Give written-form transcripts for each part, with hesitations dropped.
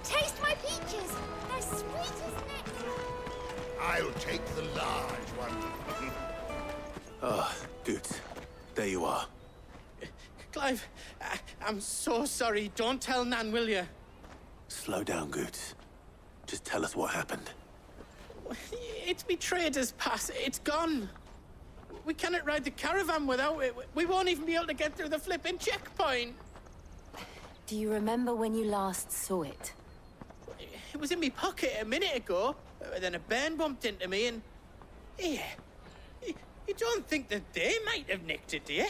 taste my peaches. They're sweet as nectar. I'll take the large one. Oh, good. There you are. Clive, I'm so sorry. Don't tell Nan, will you? Slow down, Goots. Just tell us what happened. It's me trader's pass. It's gone. We cannot ride the caravan without it. We won't even be able to get through the flipping checkpoint. Do you remember when you last saw it? It was in my pocket a minute ago. Then a bairn bumped into me and... Yeah. You don't think that they might have nicked it, do you?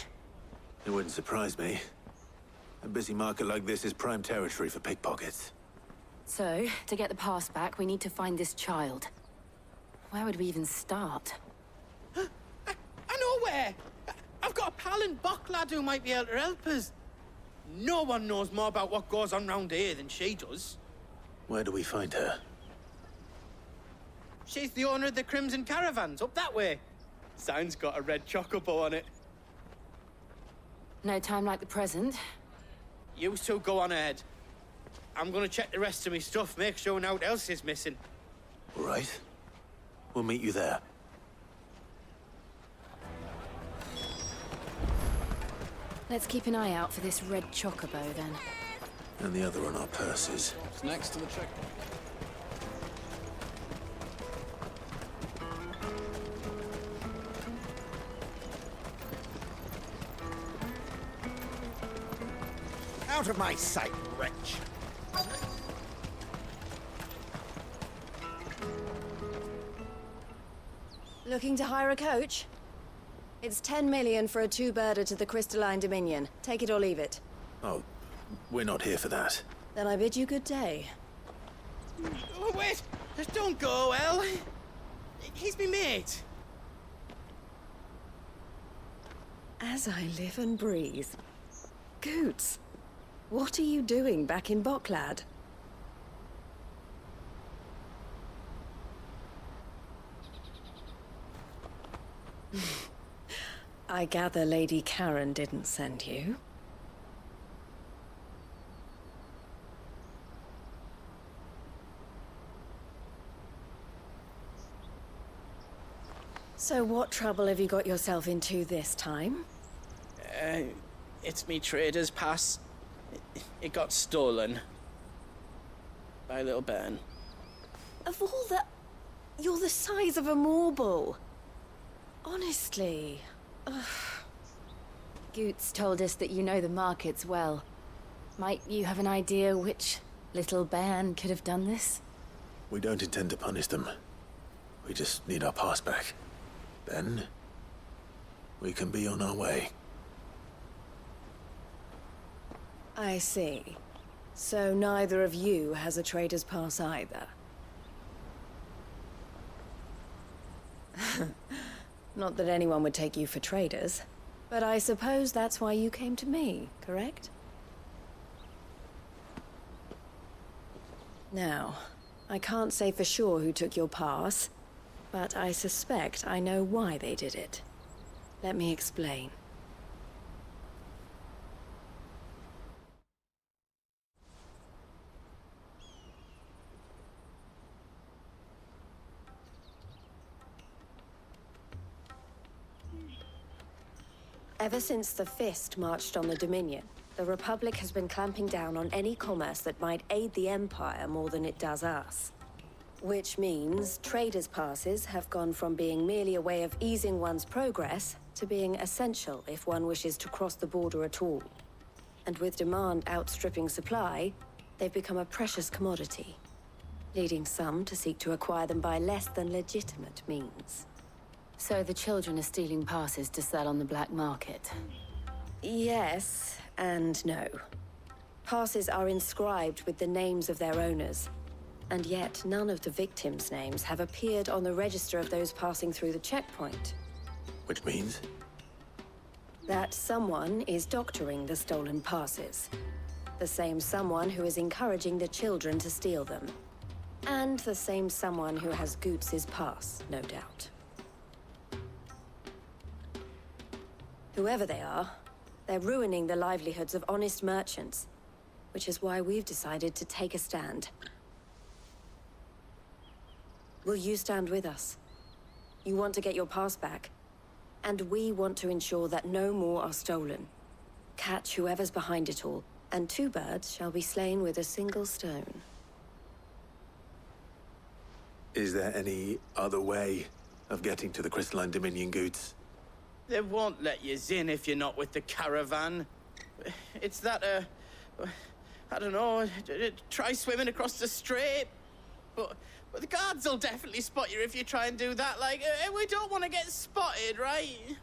It wouldn't surprise me. A busy market like this is prime territory for pickpockets. So, to get the pass back, we need to find this child. Where would we even start? I know where! I've got a pal in Bock lad who might be able to help us. No one knows more about what goes on round here than she does. Where do we find her? She's the owner of the Crimson Caravans, up that way. Sign's got a red chocobo on it. No time like the present. You two go on ahead. I'm gonna check the rest of my stuff, make sure naught else is missing. All right. We'll meet you there. Let's keep an eye out for this red chocobo, then. And the other on our purses. It's next to the checkpoint. Out of my sight, wretch. Looking to hire a coach? It's 10 million for a two-birder to the Crystalline Dominion. Take it or leave it. Oh, we're not here for that. Then I bid you good day. Oh, wait! Don't go, El. He's me mate. As I live and breathe. Goots, what are you doing back in Bocklad? I gather Lady Karen didn't send you. So what trouble have you got yourself into this time? It's me trader's pass. It got stolen. By a little bairn. Of all the... You're the size of a marble. Honestly. Ugh. Goots told us that you know the markets well. Might you have an idea which little bairn could have done this? We don't intend to punish them. We just need our pass back. Then, we can be on our way. I see. So neither of you has a trader's pass either. Not that anyone would take you for traders, but I suppose that's why you came to me, correct? Now, I can't say for sure who took your pass, but I suspect I know why they did it. Let me explain. Ever since the Fist marched on the Dominion, the Republic has been clamping down on any commerce that might aid the Empire more than it does us. Which means traders' passes have gone from being merely a way of easing one's progress to being essential if one wishes to cross the border at all. And with demand outstripping supply, they've become a precious commodity, leading some to seek to acquire them by less than legitimate means. So the children are stealing passes to sell on the black market? Yes, and no. Passes are inscribed with the names of their owners, and yet none of the victims' names have appeared on the register of those passing through the checkpoint. Which means? That someone is doctoring the stolen passes. The same someone who is encouraging the children to steal them. And the same someone who has Goots's pass, no doubt. Whoever they are, they're ruining the livelihoods of honest merchants. which is why we've decided to take a stand. Will you stand with us? You want to get your pass back, and we want to ensure that no more are stolen. Catch whoever's behind it all, and 2 birds shall be slain with a single stone. Is there any other way of getting to the Crystalline Dominion, Goots? They won't let you in if you're not with the caravan. It's that, I don't know, try swimming across the strait. But the guards will definitely spot you if you try and do that. Like, we don't want to get spotted, right?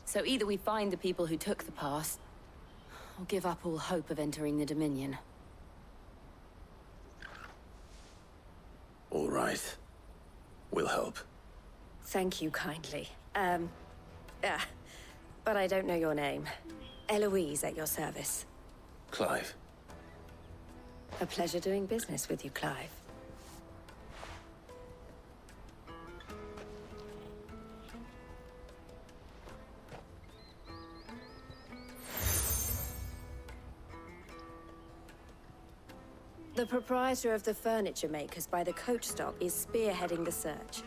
So either we find the people who took the pass, or give up all hope of entering the Dominion. All right. We'll help. Thank you kindly. But I don't know your name. Eloise at your service. Clive. A pleasure doing business with you, Clive. The proprietor of the furniture makers by the coach stop is spearheading the search.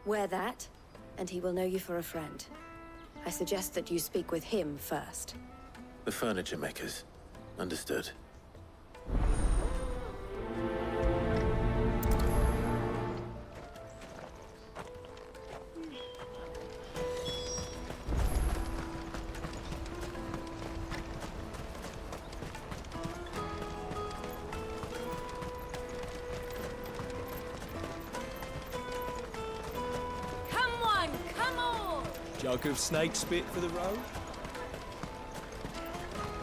Wear that, and he will know you for a friend. I suggest that you speak with him first. The furniture makers. Understood. Come on, come on! Jug of snake spit for the road?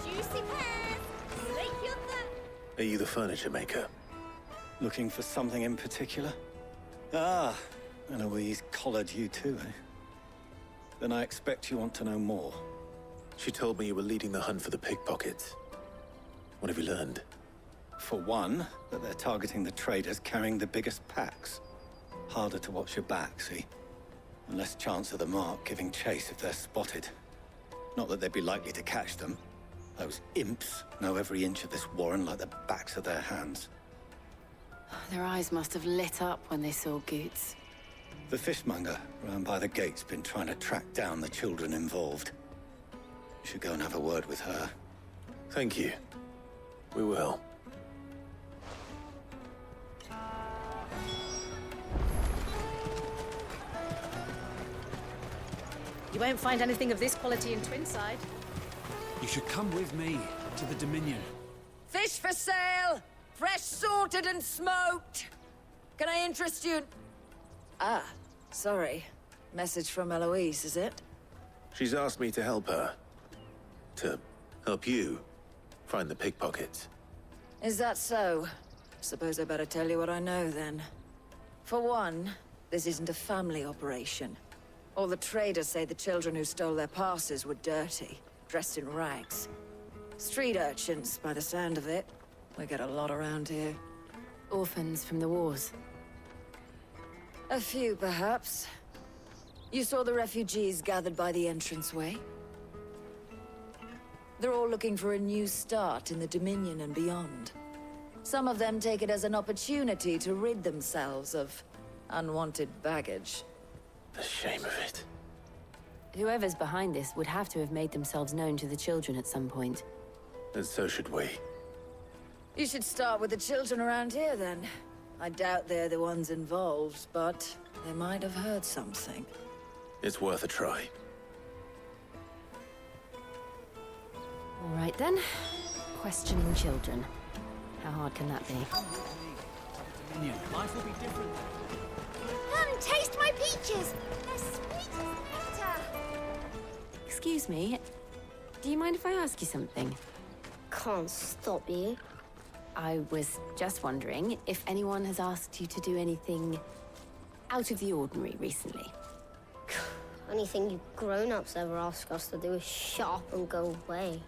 Juicy pears! Slake your thirst! Are you the furniture maker? Looking for something in particular? Ah, Eloise collared you too, eh? Then I expect you want to know more. She told me you were leading the hunt for the pickpockets. What have you learned? For one, that they're targeting the traders carrying the biggest packs. Harder to watch your back, see? And less chance of the mark giving chase if they're spotted. Not that they'd be likely to catch them. Those imps know every inch of this warren like the backs of their hands. Their eyes must have lit up when they saw Goots. The fishmonger round by the gate's been trying to track down the children involved. You should go and have a word with her. Thank you. We will. You won't find anything of this quality in Twinside. You should come with me to the Dominion. Fish for sale! Fresh sorted and smoked! Can I interest you? Ah, sorry. Message from Eloise, is it? She's asked me to help her. To help you find the pickpockets. Is that so? Suppose I better tell you what I know, then. For one, this isn't a family operation. All the traders say the children who stole their passes were dirty, dressed in rags. Street urchins, by the sound of it. We get a lot around here. Orphans from the wars. A few, perhaps. You saw the refugees gathered by the entranceway? They're all looking for a new start in the Dominion and beyond. Some of them take it as an opportunity to rid themselves of unwanted baggage. The shame of it. Whoever's behind this would have to have made themselves known to the children at some point. And so should we. You should start with the children around here, then. I doubt they're the ones involved, but they might have heard something. It's worth a try. All right then. Questioning children. How hard can that be? Dominion. Life will be different. Come, taste my peaches! They're sweet as nectar! Excuse me. Do you mind if I ask you something? Can't stop you. I was just wondering if anyone has asked you to do anything out of the ordinary recently. Anything you grown-ups ever ask us to do is shut up and go away.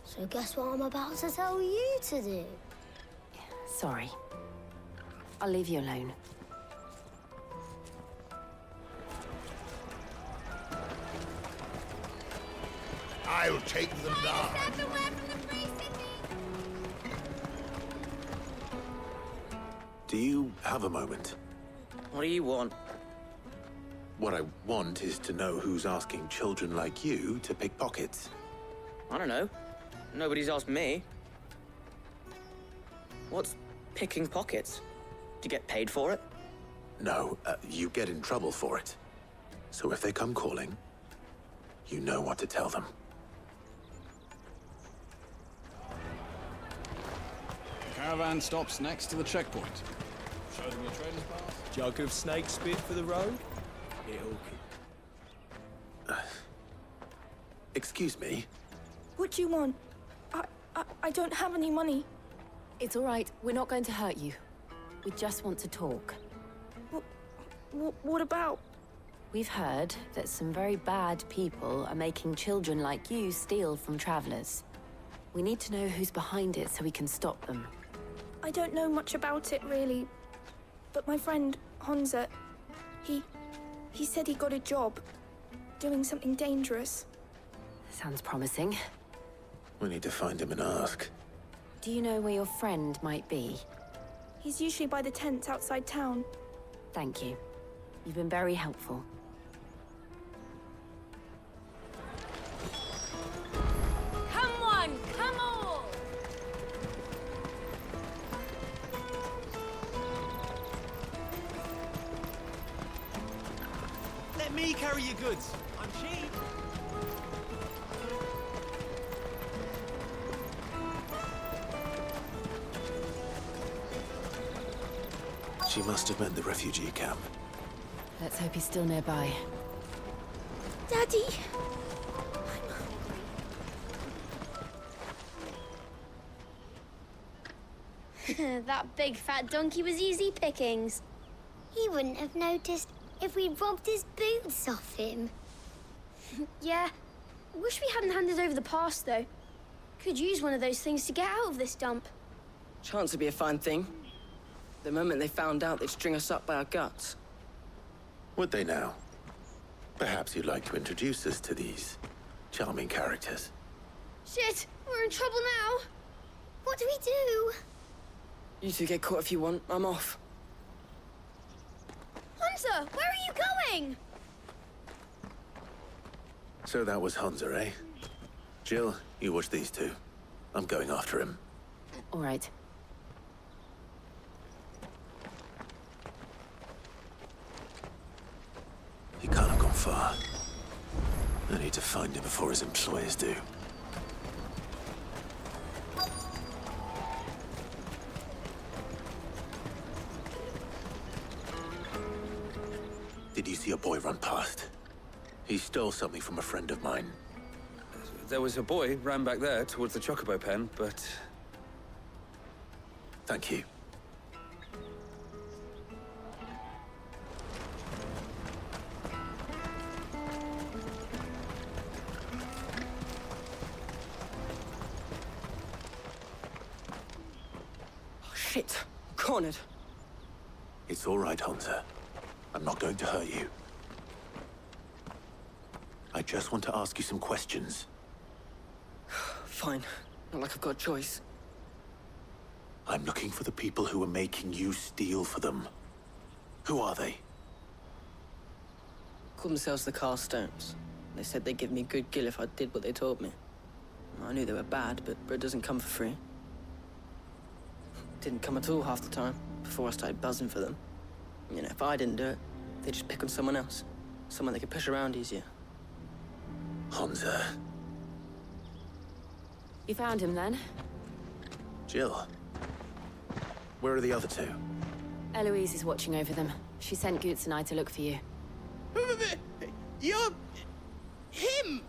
So guess what I'm about to tell you to do? Sorry. I'll leave you alone. I'll take the large. Everywhere from the free city! Do you have a moment? What do you want? What I want is to know who's asking children like you to pick pockets. I don't know. Nobody's asked me. What's picking pockets? Do you get paid for it? No, you get in trouble for it. So if they come calling, you know what to tell them. The caravan stops next to the checkpoint. Show them your trader's pass. Jug of snake spit for the road? Excuse me? What do you want? I don't have any money. It's all right. We're not going to hurt you. We just want to talk. What about? We've heard that some very bad people are making children like you steal from travelers. We need to know who's behind it so we can stop them. I don't know much about it, really. But my friend, Honza, he said he got a job doing something dangerous. Sounds promising. We need to find him and ask. Do you know where your friend might be? He's usually by the tents outside town. Thank you. You've been very helpful. Come on! Come on! Let me carry your goods. I'm cheap. She must have meant the refugee camp. Let's hope he's still nearby. Daddy! That big fat donkey was easy pickings. He wouldn't have noticed if we'd robbed his boots off him. Yeah. Wish we hadn't handed over the pass, though. Could use one of those things to get out of this dump. Chance would be a fine thing. The moment they found out, they'd string us up by our guts. Would they now? Perhaps you'd like to introduce us to these charming characters. Shit! We're in trouble now! What do we do? You two get caught if you want. I'm off. Hunter, where are you going? So that was Hunter, eh? Jill, you watch these two. I'm going after him. All right. He can't have gone far. I need to find him before his employers do. Did you see a boy run past? He stole something from a friend of mine. There was a boy ran back there towards the chocobo pen, but... Thank you. Oh, shit. Cornered. It's all right, Hunter. I'm not going to hurt you. I just want to ask you some questions. Fine. Not like I've got a choice. I'm looking for the people who are making you steal for them. Who are they? Called themselves the Carstones. They said they'd give me good gill if I did what they told me. I knew they were bad, but bread doesn't come for free. Didn't come at all half the time, before I started buzzing for them. You know, if I didn't do it, they'd just pick on someone else. Someone they could push around easier. Hunter. You found him then? Jill. Where are the other two? Eloise is watching over them. She sent Goots and I to look for you. You're... him!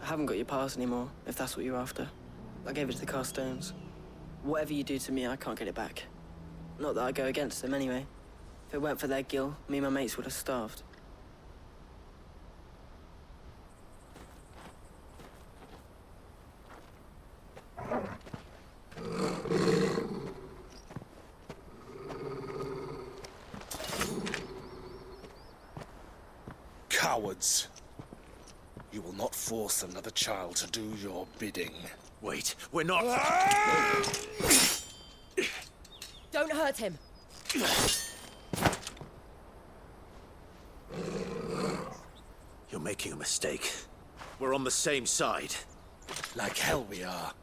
I haven't got your pass anymore, if that's what you're after. I gave it to the Carstones. Whatever you do to me, I can't get it back. Not that I go against them anyway. If it weren't for their gill, me and my mates would have starved. Cowards. You will not force another child to do your bidding. Wait, we're not... Don't hurt him. You're making a mistake. We're on the same side. Like hell we are.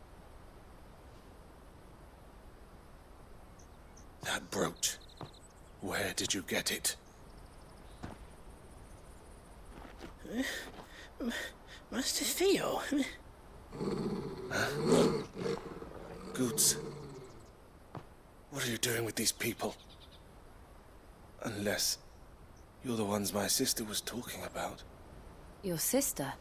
That brooch. Where did you get it? Master Theo? Goods. What are you doing with these people? Unless you're the ones my sister was talking about. Your sister?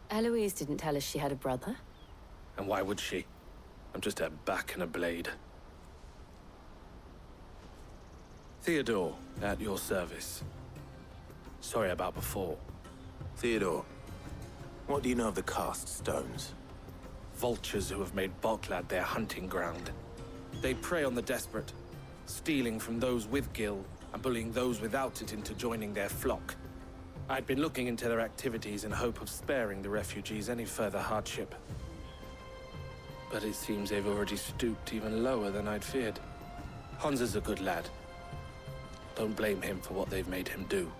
Eloise didn't tell us she had a brother. And why would she? I'm just a back and a blade. Theodore, at your service. Sorry about before. Theodore, what do you know of the cast stones? Vultures who have made Boklad their hunting ground. They prey on the desperate, stealing from those with gil and bullying those without it into joining their flock. I'd been looking into their activities in hope of sparing the refugees any further hardship. But it seems they've already stooped even lower than I'd feared. Hansa's a good lad. Don't blame him for what they've made him do.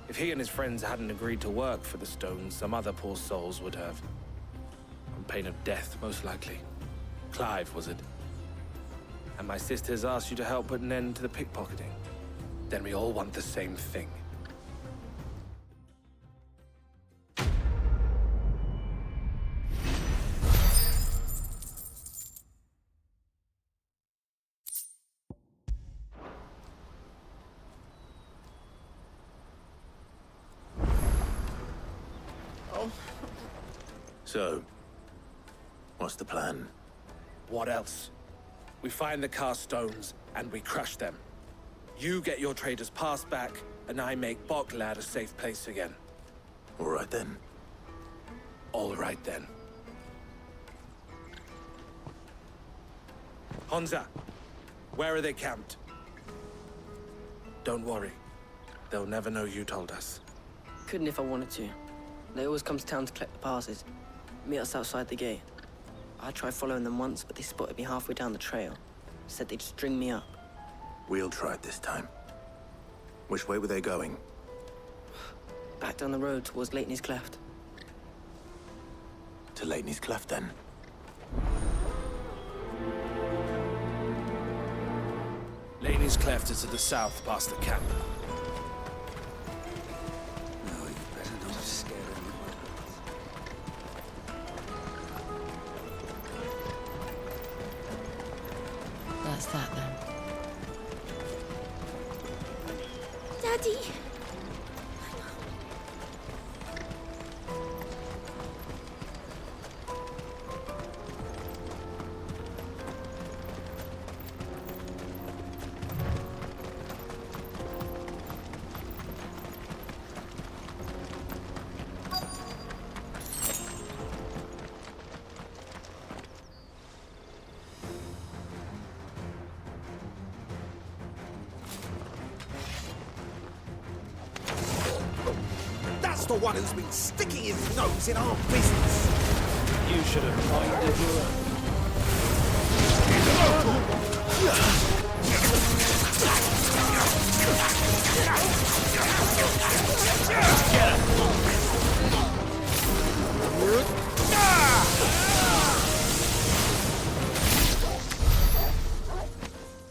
If he and his friends hadn't agreed to work for the stones, some other poor souls would have. On pain of death, most likely. Clive, was it? And my sisters asked you to help put an end to the pickpocketing. Then we all want the same thing. So, what's the plan? What else? We find the cast stones, and we crush them. You get your trader's pass back, and I make Boklad a safe place again. All right then. All right then. Hansa, where are they camped? Don't worry. They'll never know you told us. Couldn't if I wanted to. They always come to town to collect the passes. Meet us outside the gate. I tried following them once, but they spotted me halfway down the trail. Said they'd string me up. We'll try it this time. Which way were they going? Back down the road towards Leitney's Cleft. To Leitney's Cleft, then? Leitney's Cleft is to the south, past the camp. No, you better not scare anyone. That's that then. Daddy! That's the one who's been sticking his nose in our business. You should have minded your own.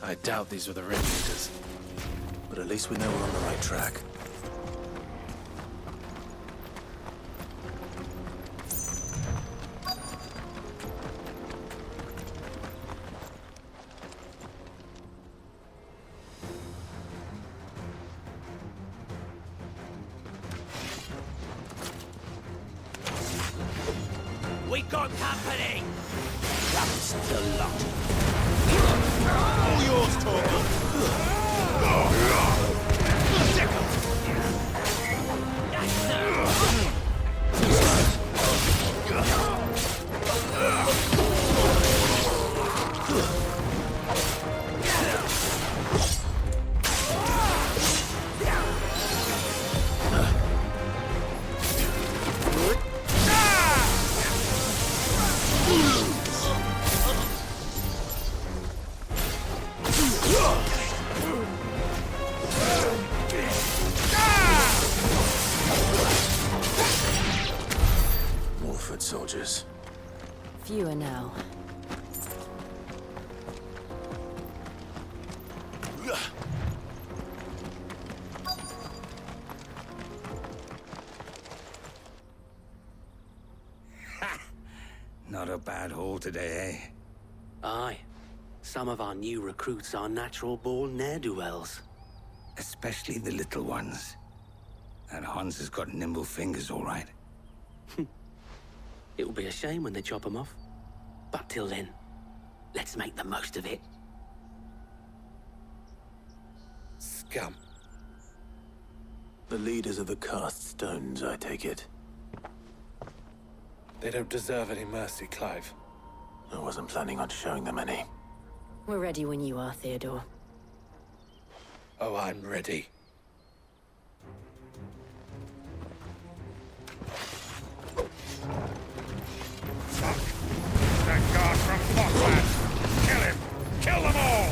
I doubt these were the ringleaders. But at least we know we're on the right track. We got company! That's the lot. All yours, Torgal. bad haul today, eh? Aye. Some of our new recruits are natural-born ne'er-do-wells. Especially the little ones. And Hans has got nimble fingers, all right. It will be a shame when they chop them off. But till then, let's make the most of it. Scum. The leaders of the cast stones, I take it. They don't deserve any mercy, Clive. I wasn't planning on showing them any. We're ready when you are, Theodore. Oh, I'm ready. That guard from Bokland! Kill him! Kill them all!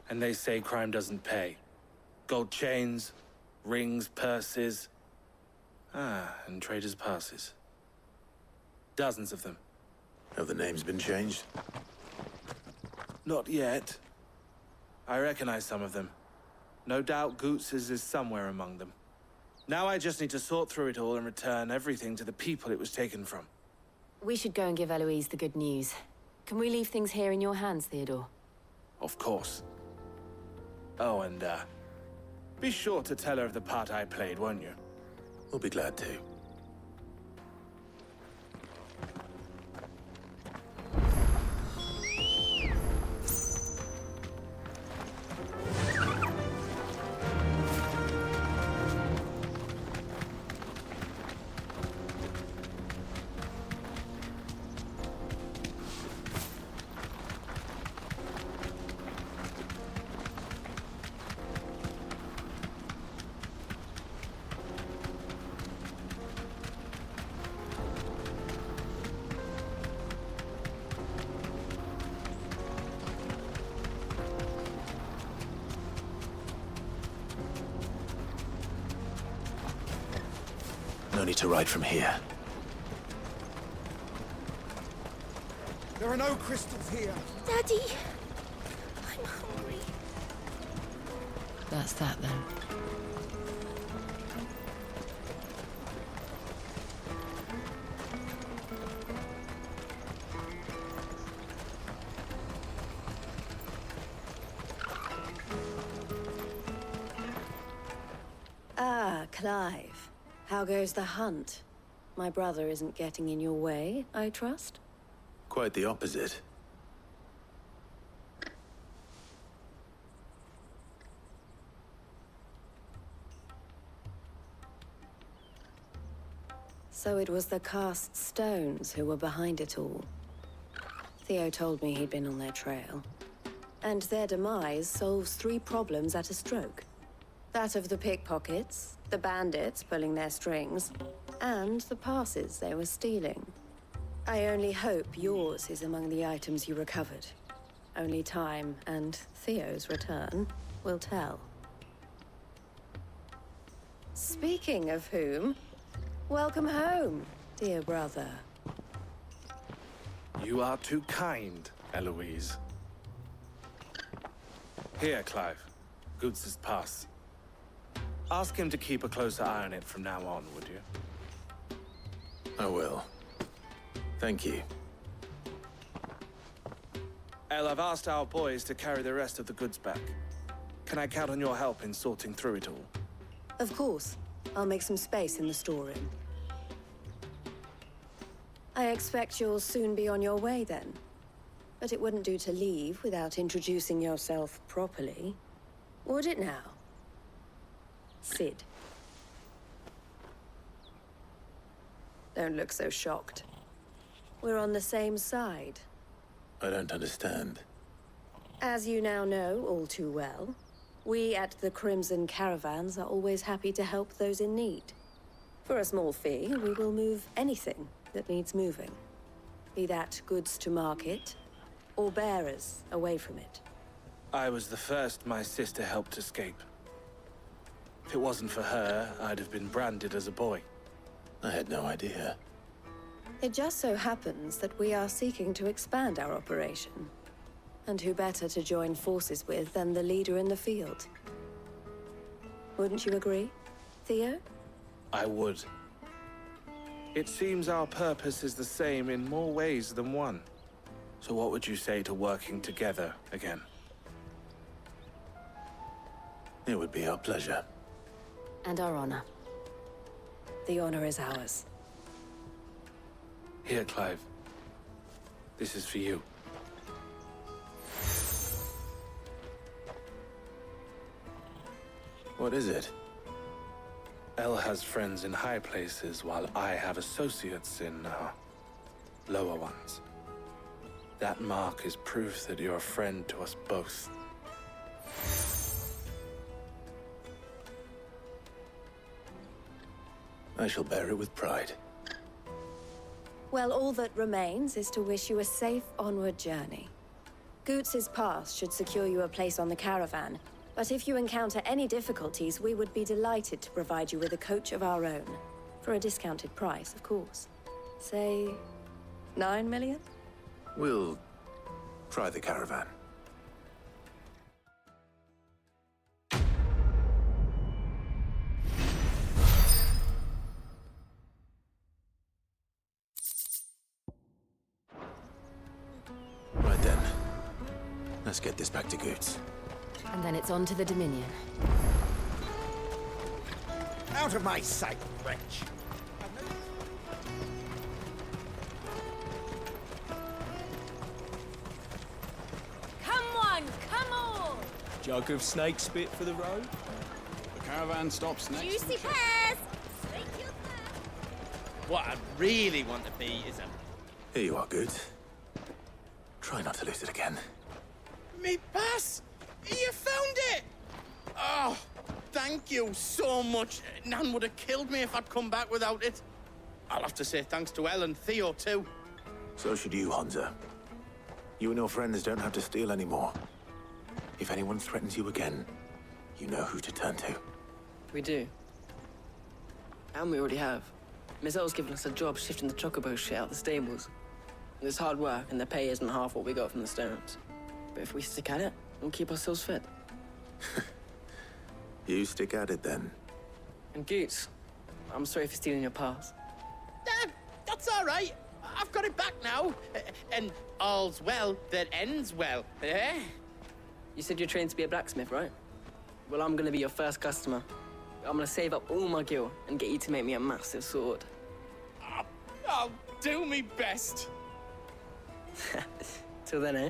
And they say crime doesn't pay. Gold chains, rings, purses. And traders' passes. Dozens of them. Have the names been changed? Not yet. I recognize some of them. No doubt Goots's is somewhere among them. Now I just need to sort through it all and return everything to the people it was taken from. We should go and give Eloise the good news. Can we leave things here in your hands, Theodore? Of course. Oh, and, be sure to tell her of the part I played, won't you? We'll be glad to. No need to ride from here. There are no crystals here. Daddy! I'm hungry. That's that, then. Ah, Clive. How goes the hunt? My brother isn't getting in your way, I trust? Quite the opposite. So it was the cast stones who were behind it all. Theo told me he'd been on their trail. And their demise solves 3 problems at a stroke. That of the pickpockets, the bandits pulling their strings, and the passes they were stealing. I only hope yours is among the items you recovered. Only time and Theo's return will tell. Speaking of whom, welcome home, dear brother. You are too kind, Eloise. Here, Clive. Goots' pass. Ask him to keep a closer eye on it from now on, would you? I will. Thank you. El, I've asked our boys to carry the rest of the goods back. Can I count on your help in sorting through it all? Of course. I'll make some space in the storeroom. I expect you'll soon be on your way then. But it wouldn't do to leave without introducing yourself properly. Would it now? Sid. Don't look so shocked. We're on the same side. I don't understand. As you now know all too well, we at the Crimson Caravans are always happy to help those in need. For a small fee, we will move anything that needs moving. Be that goods to market, or bearers away from it. I was the first my sister helped escape. If it wasn't for her, I'd have been branded as a boy. I had no idea. It just so happens that we are seeking to expand our operation. And who better to join forces with than the leader in the field? Wouldn't you agree, Theo? I would. It seems our purpose is the same in more ways than one. So what would you say to working together again? It would be our pleasure. And our honor. The honor is ours. Here, Clive. This is for you. What is it? El has friends in high places, while I have associates in, lower ones. That mark is proof that you're a friend to us both. I shall bear it with pride. Well, all that remains is to wish you a safe onward journey. Goots' pass should secure you a place on the caravan, but if you encounter any difficulties, we would be delighted to provide you with a coach of our own. For a discounted price, of course. Say, 9 million? We'll try the caravan. Right then. Let's get this back to Goots. And then it's on to the Dominion. Out of my sight, wretch! Come on, come on! Jug of snake spit for the road? The caravan stops next. Juicy pears! What I really want to be is a... Here you are, Goots. Try not to lose it again. Me pass! You found it! Oh, thank you so much. Nan would have killed me if I'd come back without it. I'll have to say thanks to Elle and Theo, too. So should you, Hansa. You and your friends don't have to steal anymore. If anyone threatens you again, you know who to turn to. We do. And we already have. Miss Elle's given us a job shifting the chocobo shit out the stables. It's hard work, and the pay isn't half what we got from the Stones. But if we stick at it, we'll keep ourselves fit. You stick at it, then. And Goots, I'm sorry for stealing your pass. That's all right. I've got it back now. And all's well that ends well, eh? You said you're trained to be a blacksmith, right? Well, I'm gonna be your first customer. I'm gonna save up all my gil and get you to make me a massive sword. I'll do me best. Till then, eh?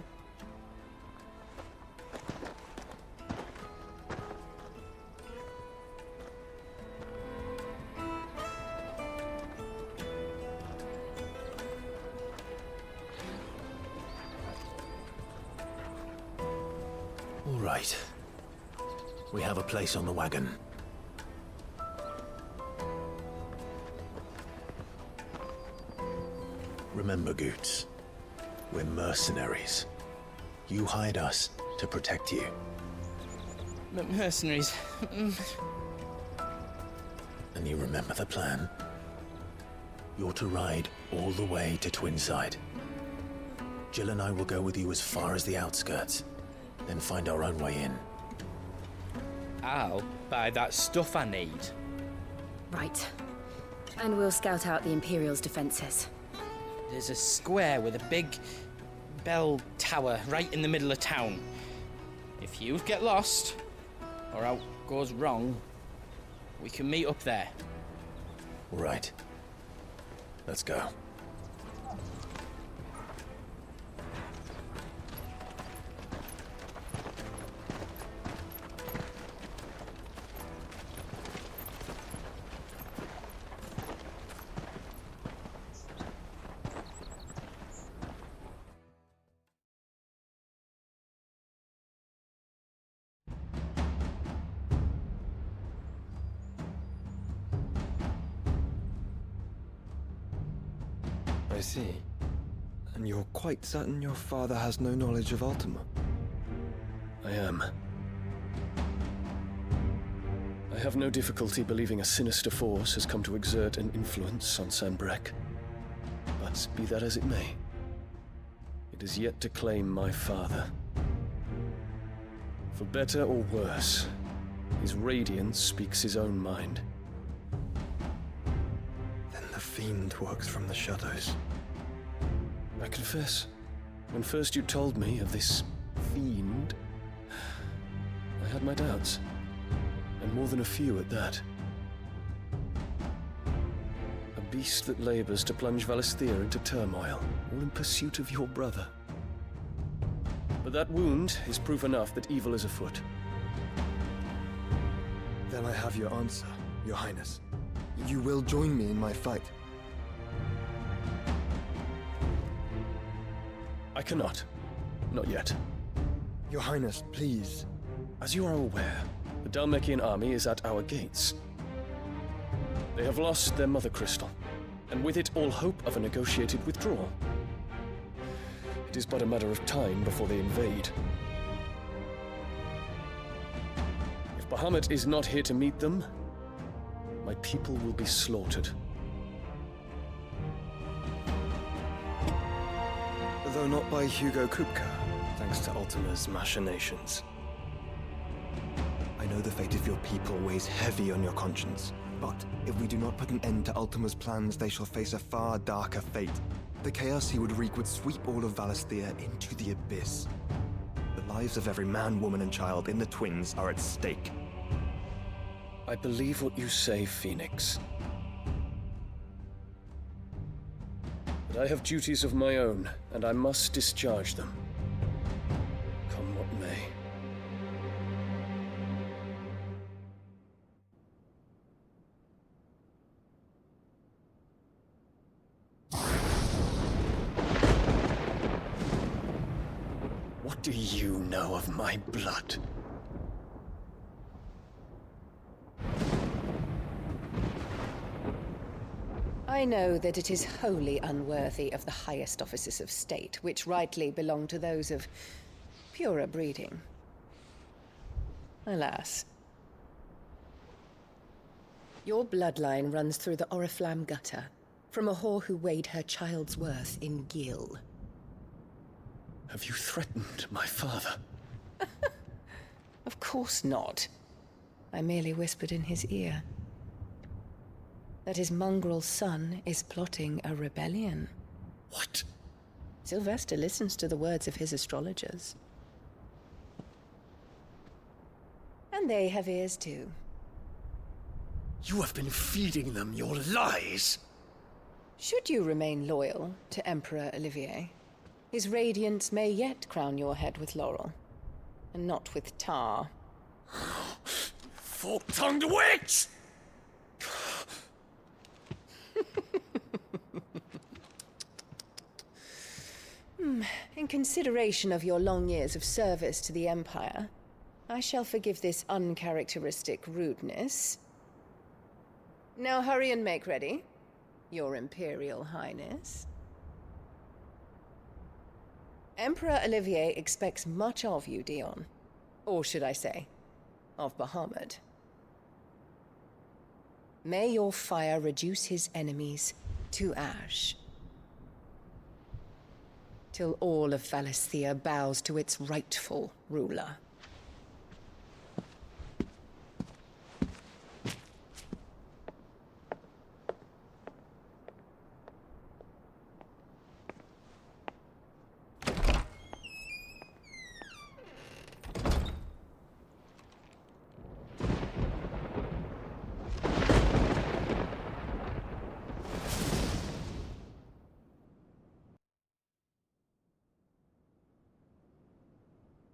All right. We have a place on the wagon. Remember, Goots, we're mercenaries. You hired us to protect you. Mercenaries. And you remember the plan? You're to ride all the way to Twinside. Jill and I will go with you as far as the outskirts, then find our own way in. I'll buy that stuff I need. Right. And we'll scout out the Imperial's defenses. There's a square with a big bell tower right in the middle of town. If you get lost, or out goes wrong, we can meet up there. Right. Let's go. I see. And you're quite certain your father has no knowledge of Ultima? I am. I have no difficulty believing a sinister force has come to exert an influence on Sanbreque. But be that as it may, it is yet to claim my father. For better or worse, his radiance speaks his own mind. Then the Fiend works from the shadows. I confess, when first you told me of this Fiend, I had my doubts. And more than a few at that. A beast that labors to plunge Valisthea into turmoil, all in pursuit of your brother. But that wound is proof enough that evil is afoot. Then I have your answer, Your Highness. You will join me in my fight. I cannot. Not yet. Your Highness, please. As you are aware, the Dhalmekian army is at our gates. They have lost their mother crystal, and with it all hope of a negotiated withdrawal. It is but a matter of time before they invade. If Bahamut is not here to meet them, my people will be slaughtered. Though not by Hugo Kupka, thanks to Ultima's machinations. I know the fate of your people weighs heavy on your conscience, but if we do not put an end to Ultima's plans, they shall face a far darker fate. The chaos he would wreak would sweep all of Valisthea into the abyss. The lives of every man, woman, and child in the Twins are at stake. I believe what you say, Phoenix. But I have duties of my own, and I must discharge them. Come what may. What do you know of my blood? I know that it is wholly unworthy of the highest offices of state, which rightly belong to those of purer breeding. Alas. Your bloodline runs through the Oriflamme gutter, from a whore who weighed her child's worth in gil. Have you threatened my father? Of course not. I merely whispered in his ear that his mongrel son is plotting a rebellion. What? Sylvester listens to the words of his astrologers. And they have ears too. You have been feeding them your lies! Should you remain loyal to Emperor Olivier, his radiance may yet crown your head with laurel, and not with tar. Fork-tongued witch! In consideration of your long years of service to the Empire, I shall forgive this uncharacteristic rudeness. Now hurry and make ready, Your Imperial Highness. Emperor Olivier expects much of you, Dion. Or should I say, of Bahamut. May your fire reduce his enemies to ash. till all of Valisthea bows to its rightful ruler.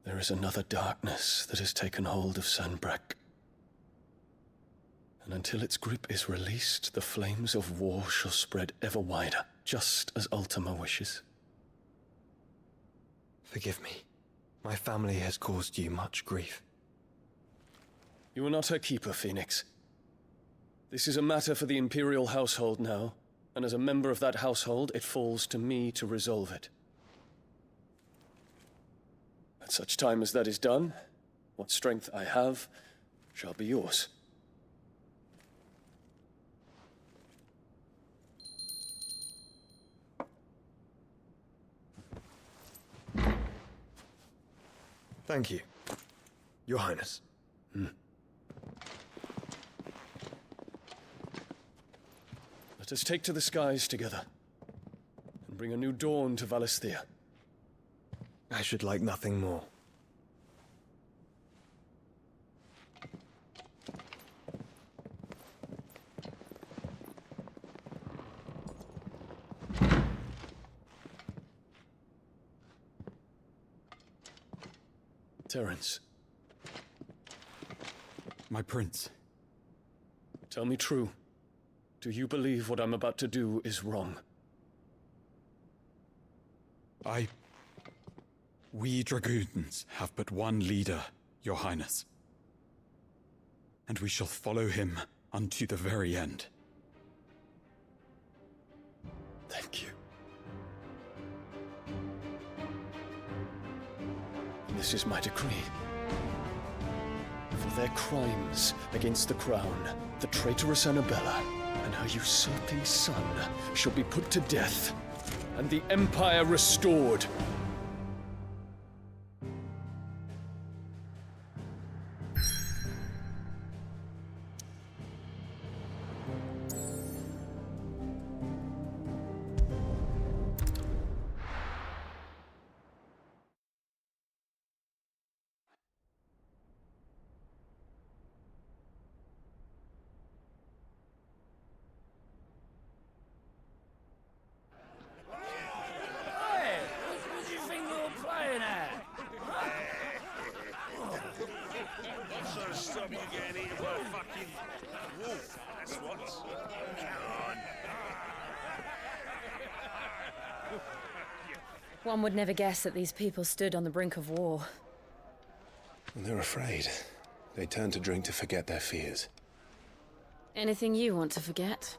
There is another darkness that has taken hold of Sanbreque. And until its grip is released, the flames of war shall spread ever wider, just as Ultima wishes. Forgive me. My family has caused you much grief. You are not her keeper, Phoenix. This is a matter for the Imperial household now, and as a member of that household, it falls to me to resolve it. At such time as that is done, what strength I have shall be yours. Thank you, Your Highness. Let us take to the skies together, and bring a new dawn to Valisthea. I should like nothing more. Terence. My prince. Tell me true. Do you believe what I'm about to do is wrong? We dragoons have but one leader, Your Highness. And we shall follow him unto the very end. Thank you. And this is my decree. For their crimes against the crown, the traitorous Annabella and her usurping son shall be put to death, and the Empire restored. One would never guess that these people stood on the brink of war. They're afraid. They turn to drink to forget their fears. Anything you want to forget?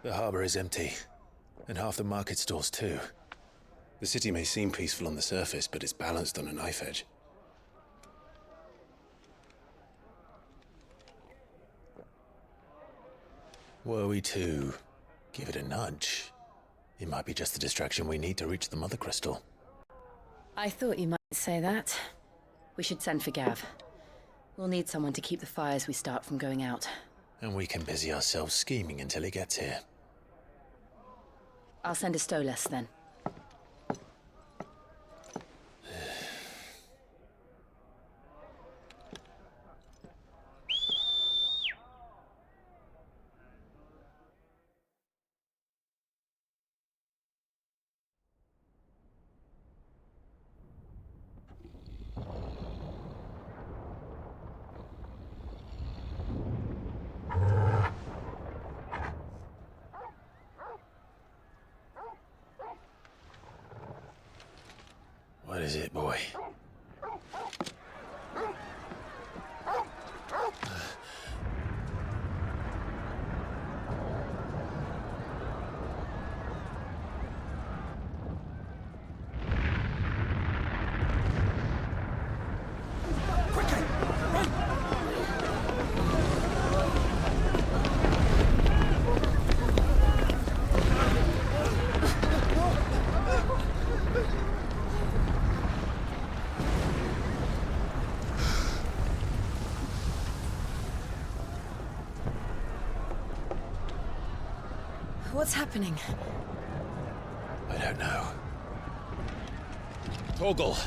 The harbor is empty, and half the market stalls too. The city may seem peaceful on the surface, but it's balanced on a knife edge. Were we to give it a nudge, it might be just the distraction we need to reach the Mother Crystal. I thought you might say that. We should send for Gav. We'll need someone to keep the fires we start from going out. And we can busy ourselves scheming until he gets here. I'll send a Stolas then. What is it, boy? What's happening? I don't know. Torgal!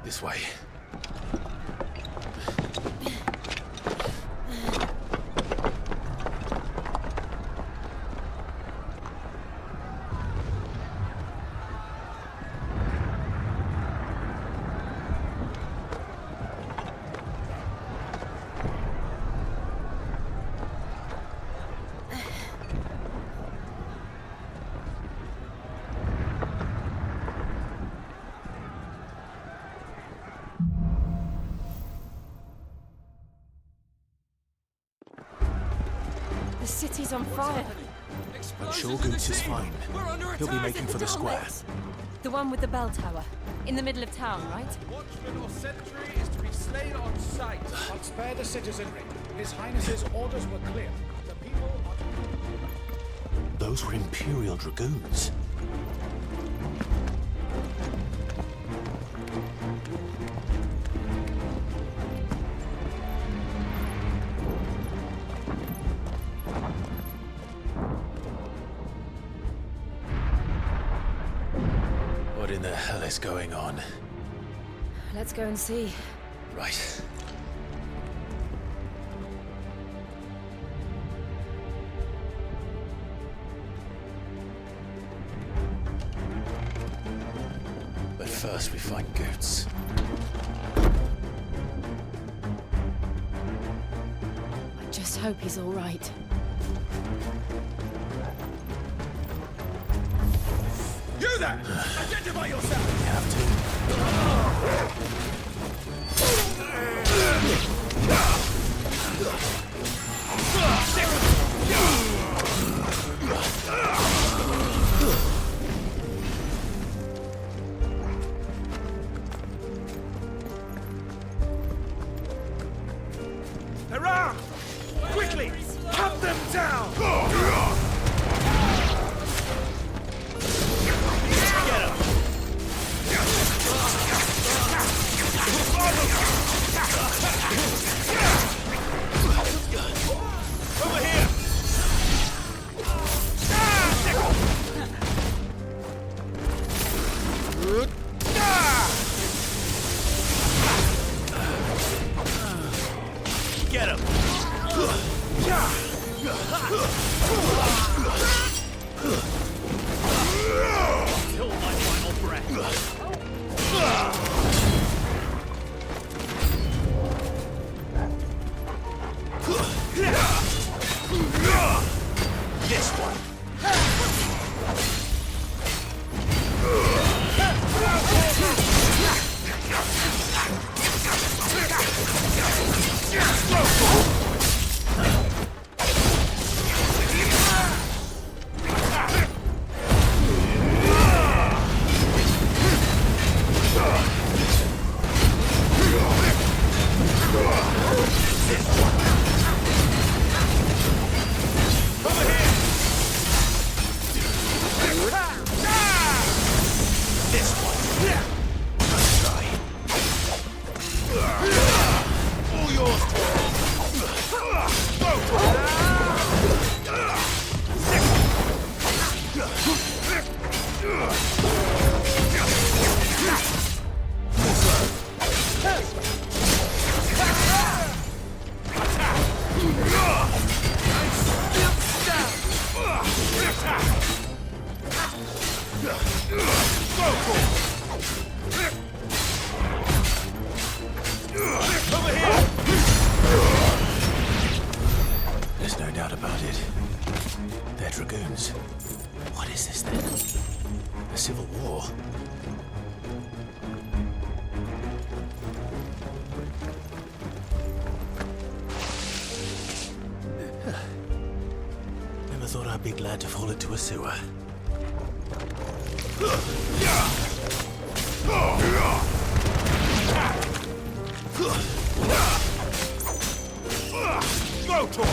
This way. The city's on fire. I'm sure Goots is fine. He'll be making for the square. The one with the bell tower. In the middle of town, right? Watchman or sentry is to be slain on sight. But spare the citizenry. His Highness's orders were clear. The people are to... Those were Imperial Dragoons. What in the hell is going on? Let's go and see. Right. But first we find Goots. I just hope he's all right. You there! Identify yourself! You have to. They're armed! Quickly! Cut them down! Get up! Over here! Get him! Till my final breath. This one. There's no doubt about it. They're Dragoons. What is this then? A civil war? Never thought I'd be glad to fall into a sewer. Go, Tor!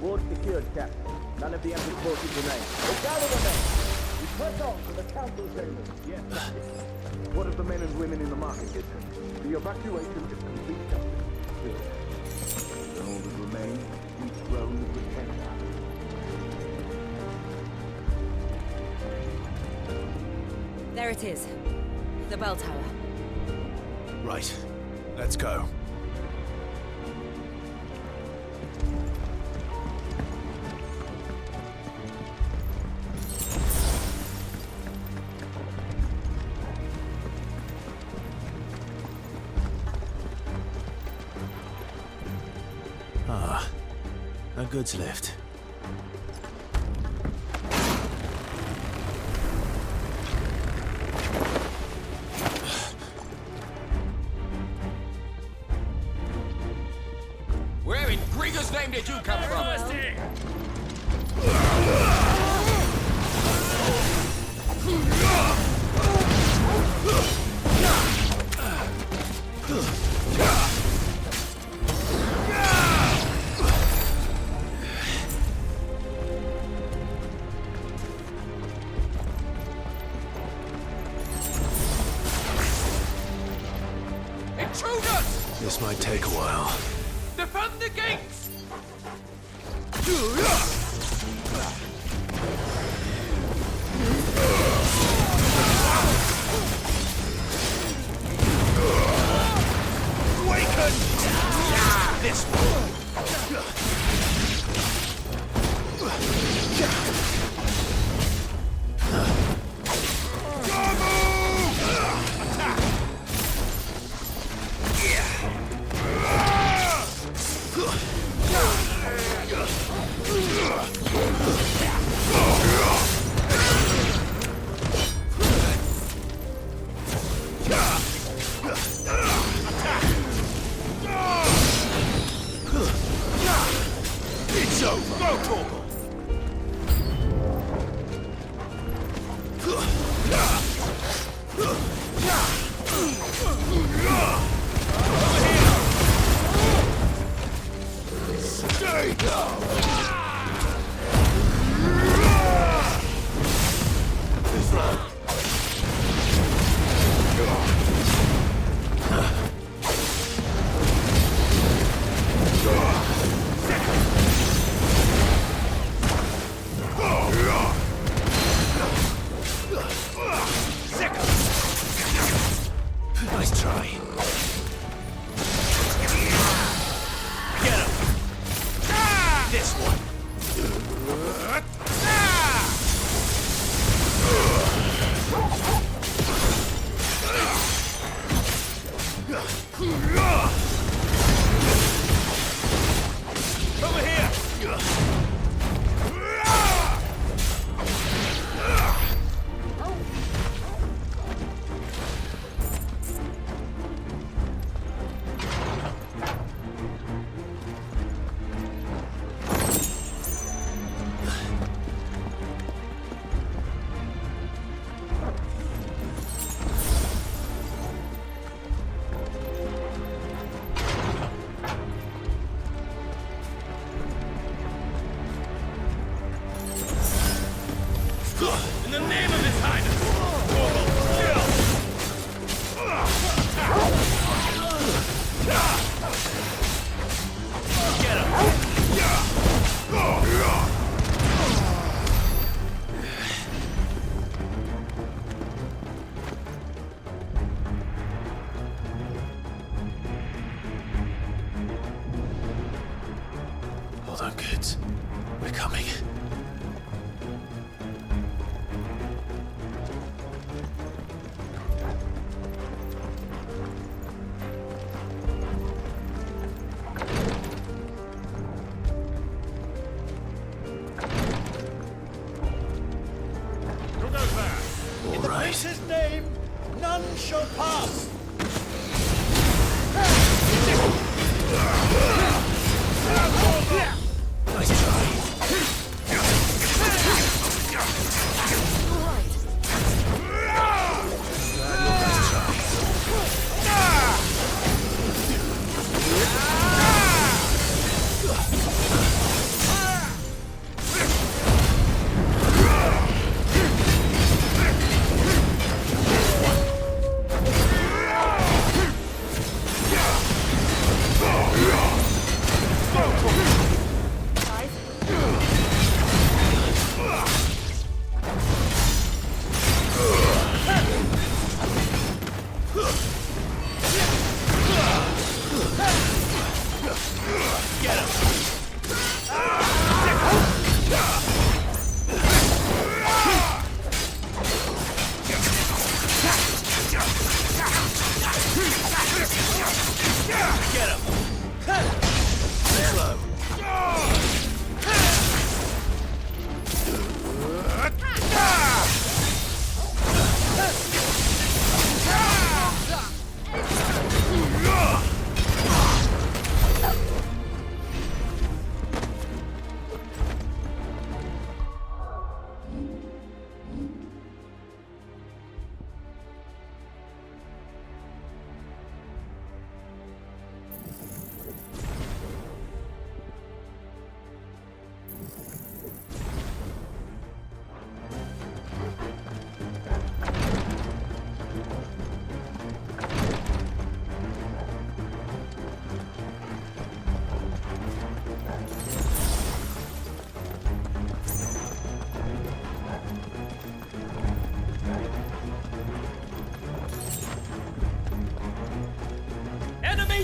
Ward secured, Captain. None of the Emperor's forces remain. But gather the men! We press on to the council chambers. Yes, Captain. What of the men and women in the market district? The evacuation is complete, Captain. Good. And all that remains is the throne of the Empire. There it is. The bell tower. Right. Let's go. Ah, a goods lift. Where in Grieger's name did you come from? Intruders! This might take a while. Defend the gates! Awaken! This one. It's over! Go, Torgal! Stay down! This way! Nice try. Get him! This one. Over here! In the name of His Highness! Get him! Hold on, kids. We're coming. In the prince's name, none shall pass. Nice try.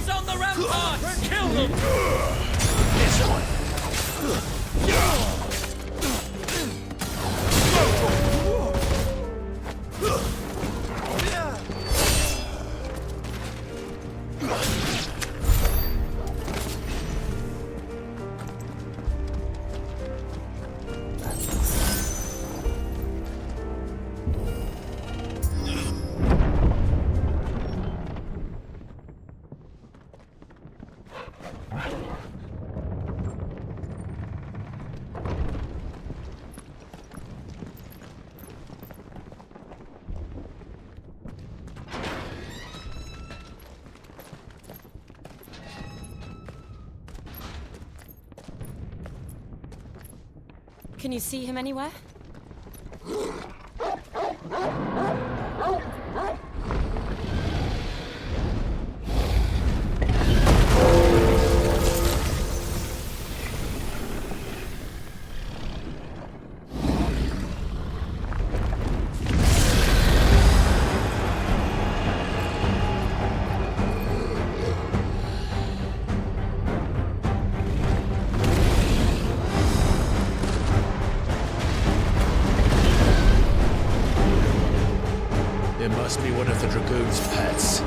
Enemies on the ramparts! Kill them! This one. Can you see him anywhere? It must be one of the Dragoon's pets.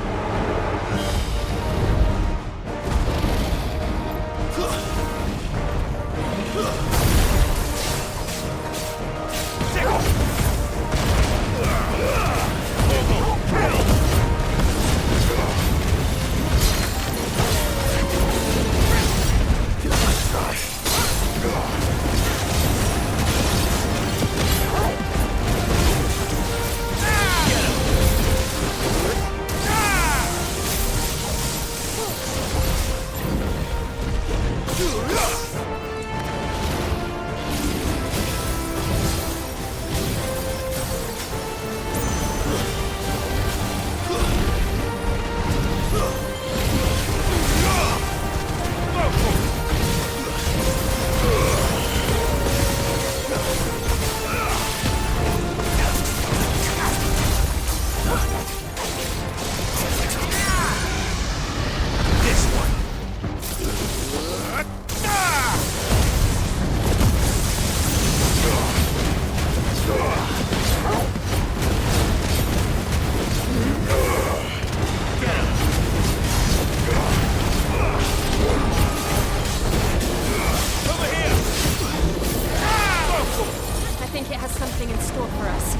I think it has something in store for us.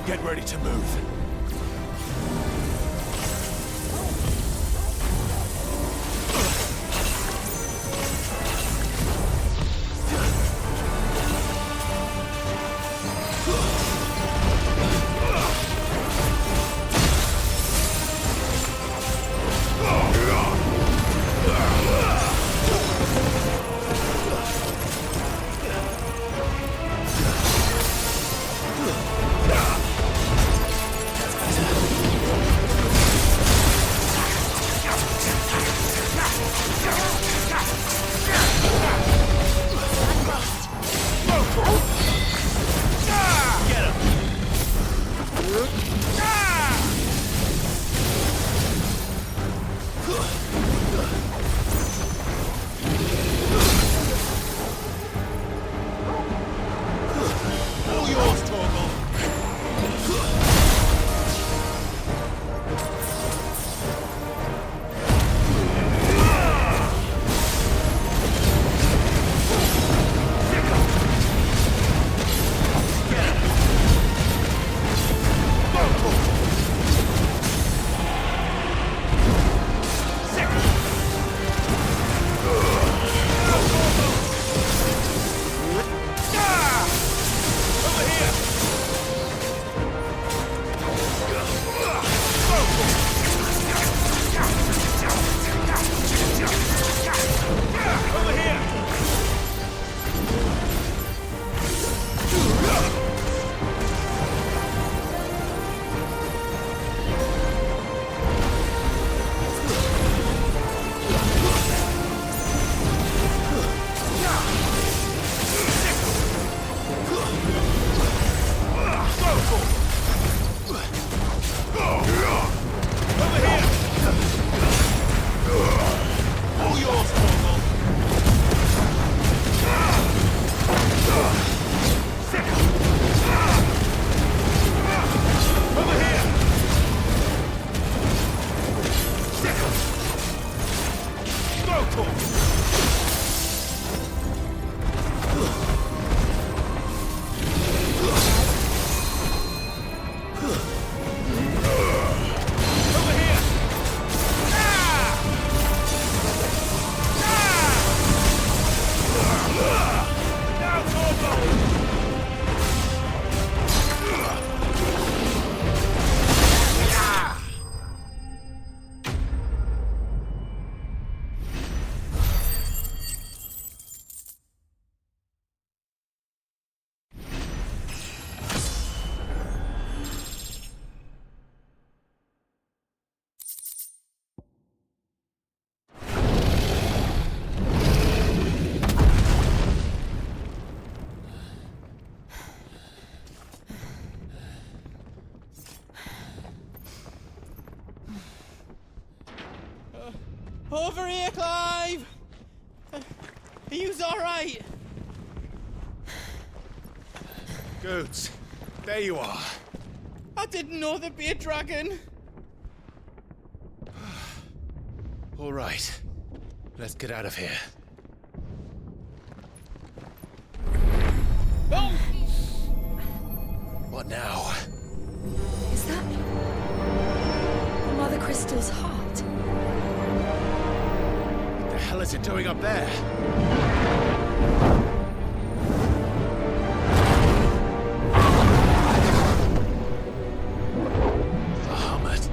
Get ready to move. yous all right? Goods, there you are. I didn't know there'd be a dragon. All right, let's get out of here. Oh! What now? Is that Mother Crystal's heart? What the hell is it doing up there? Bahamut.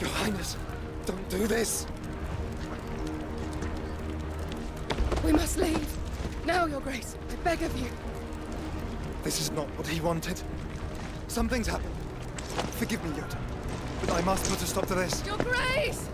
Your Highness, don't do this. We must leave. Now, Your Grace. I beg of you. This is not what he wanted. Something's happened. Forgive me, Yoda, but I must put a stop to this. Your Grace!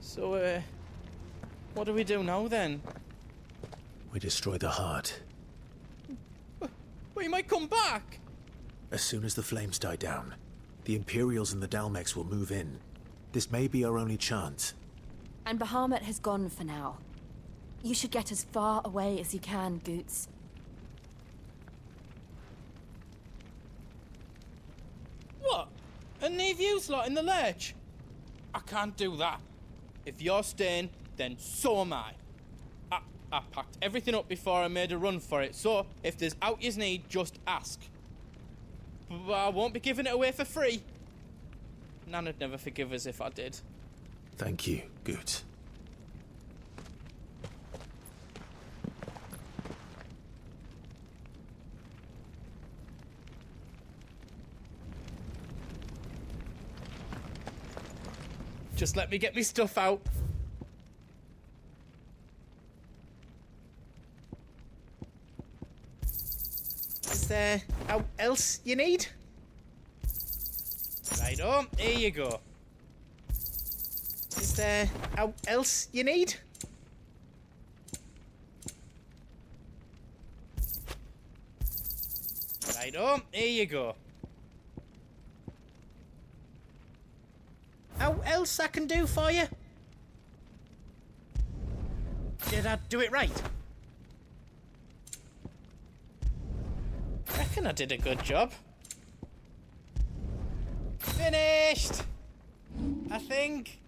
So, what do we do now then? We destroy the heart. Well, you might come back! As soon as the flames die down, the Imperials and the Dalmex will move in. This may be our only chance. And Bahamut has gone for now. You should get as far away as you can, Goots. What? And leave you lot in the lurch? I can't do that. If you're staying, then so am I. I packed everything up before I made a run for it, so if there's out you need, just ask. But I won't be giving it away for free. Nana'd never forgive us if I did. Thank you, Goots. Just let me get me stuff out. Is there out else you need? Right on, here you go. Is there out else you need? Righto, here you go. How else I can do for you? Did I do it right? I reckon I did a good job. Finished! I think.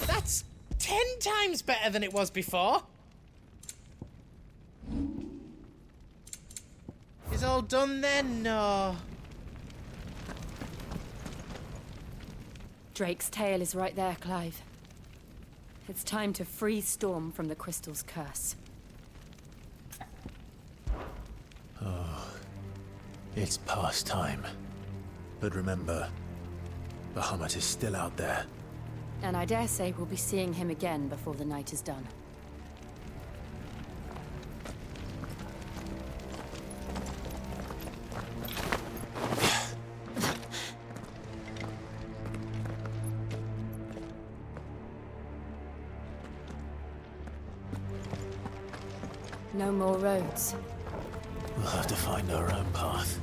That's 10 times better than it was before. Is all done then? No. Drake's tail is right there, Clive. It's time to free Storm from the crystal's curse. Oh, it's past time. But remember, Bahamut is still out there. And I dare say we'll be seeing him again before the night is done. No more roads. We'll have to find our own path.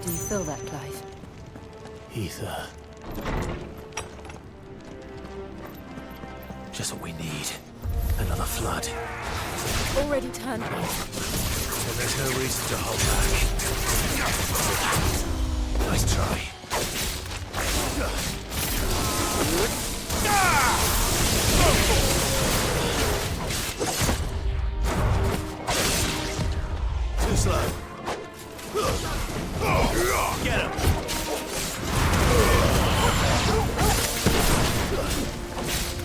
Do you feel that, Clive? Ether. Just what we need. Another flood. Already turned on. Then there's no reason to hold back. Nice try. Too slow. Get him!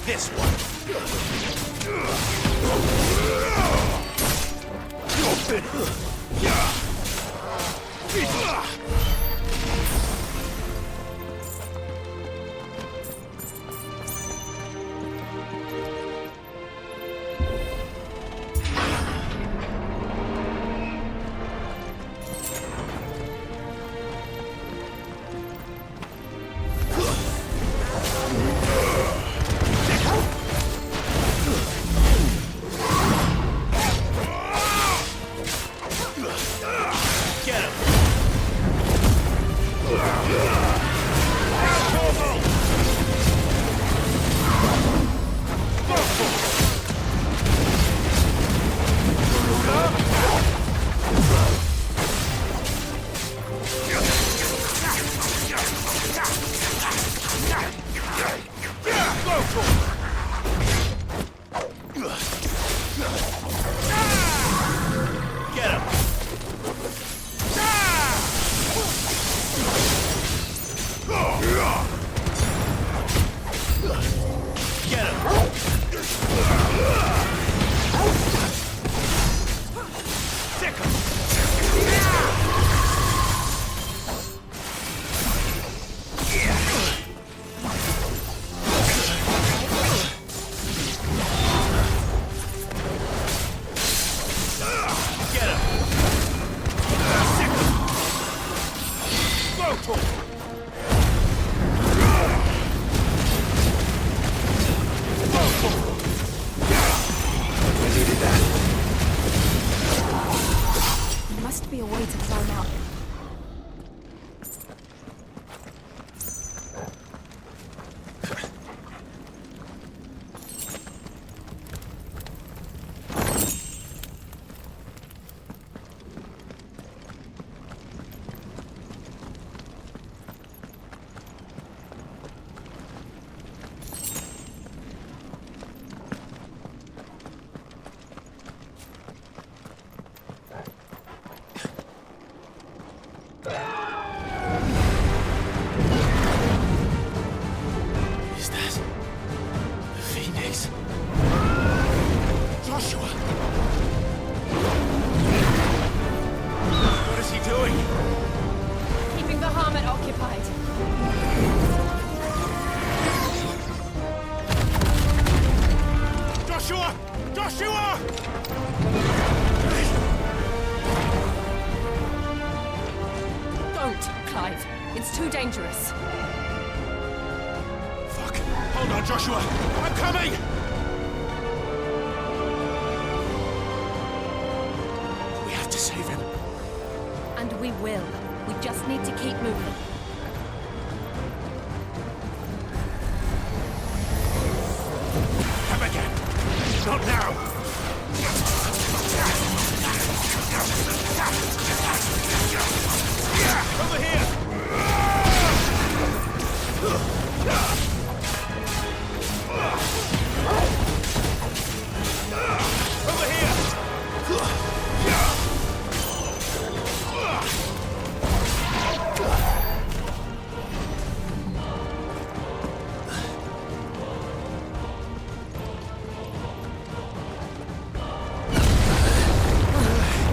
This one. You're finished. Dangerous. Fuck. Hold on, Joshua. I'm coming! We have to save him. And we will. We just need to keep moving. Come again. Not now. Over here! Over here!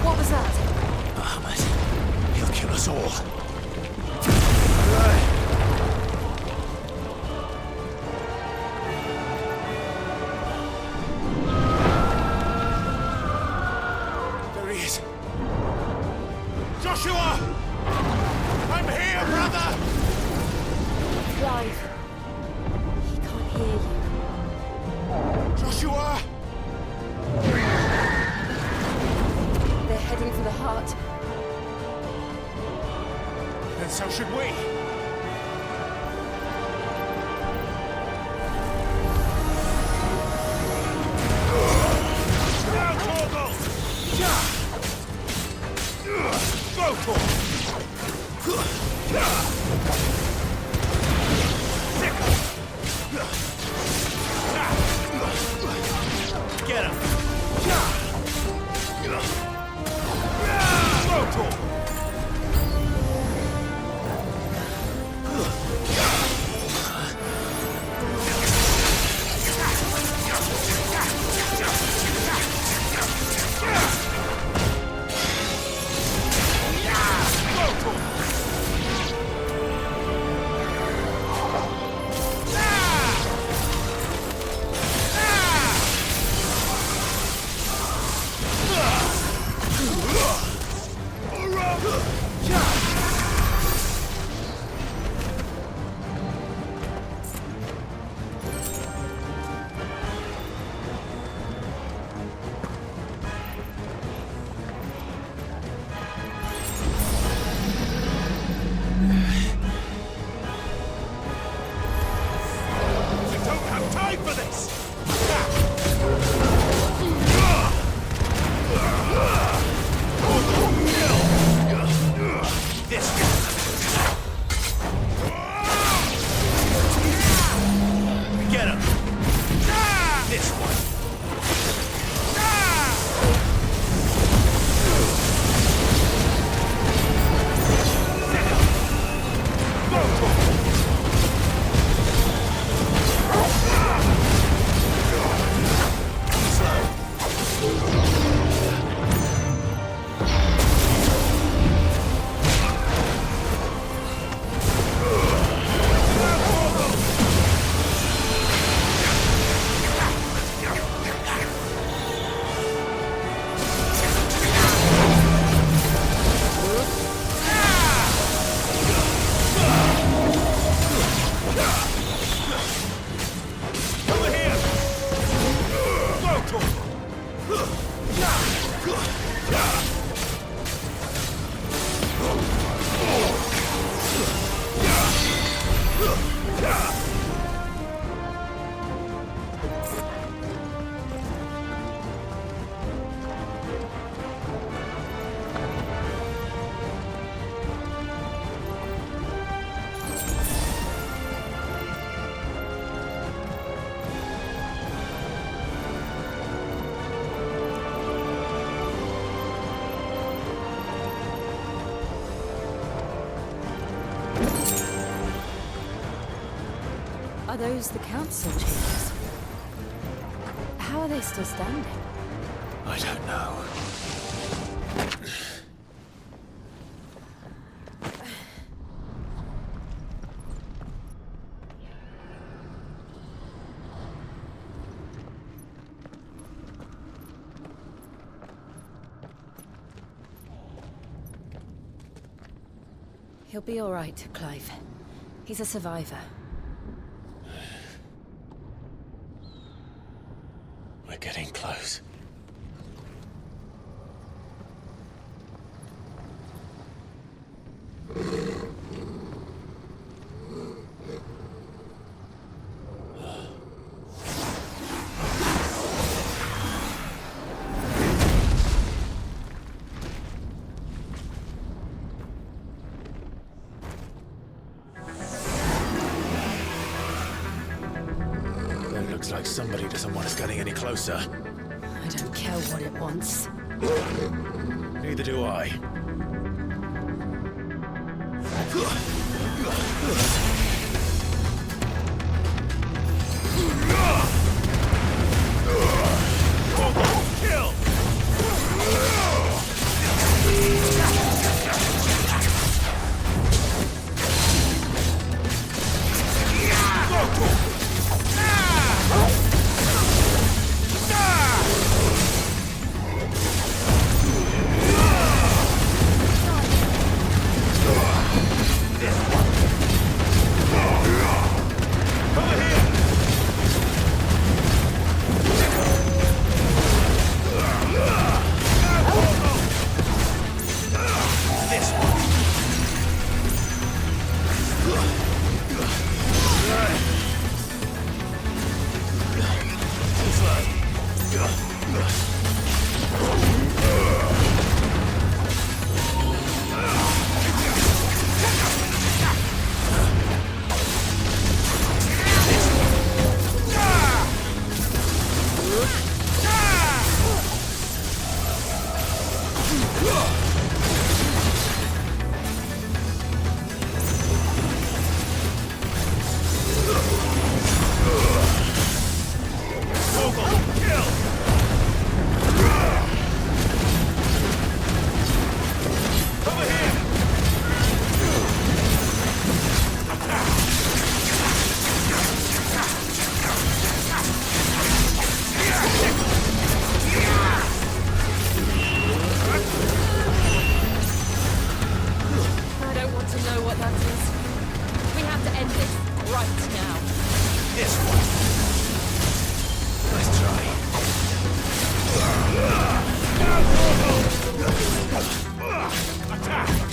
What was that? Ahmed, he'll kill us all. There he is. Joshua! I'm here, brother! Clive. He can't hear you. Joshua! They're heading for the heart. Then so should we. Now, Torgal! Go, Get him! Go, Torgal! Are those the council chambers? How are they still standing? I don't know. He'll be all right, Clive. He's a survivor. We're getting close. Somebody doesn't want us getting any closer. I don't care what it wants. Neither do I. Kill! I don't want to know what that is. We have to end this right now. This one. Nice try. Attack!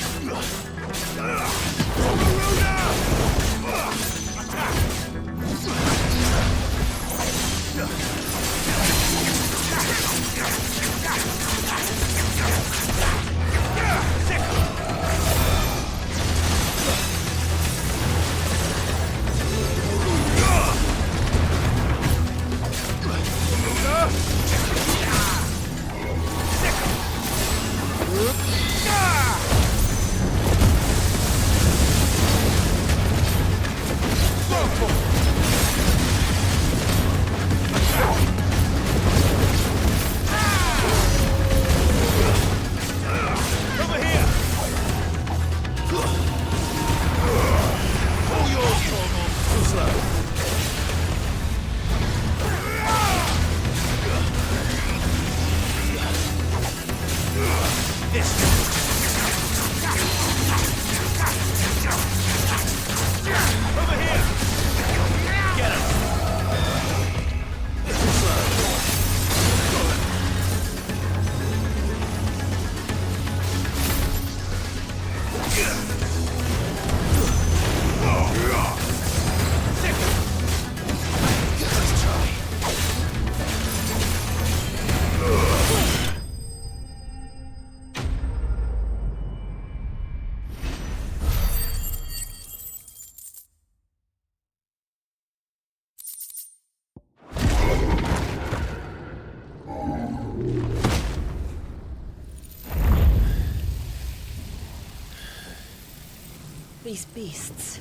These beasts,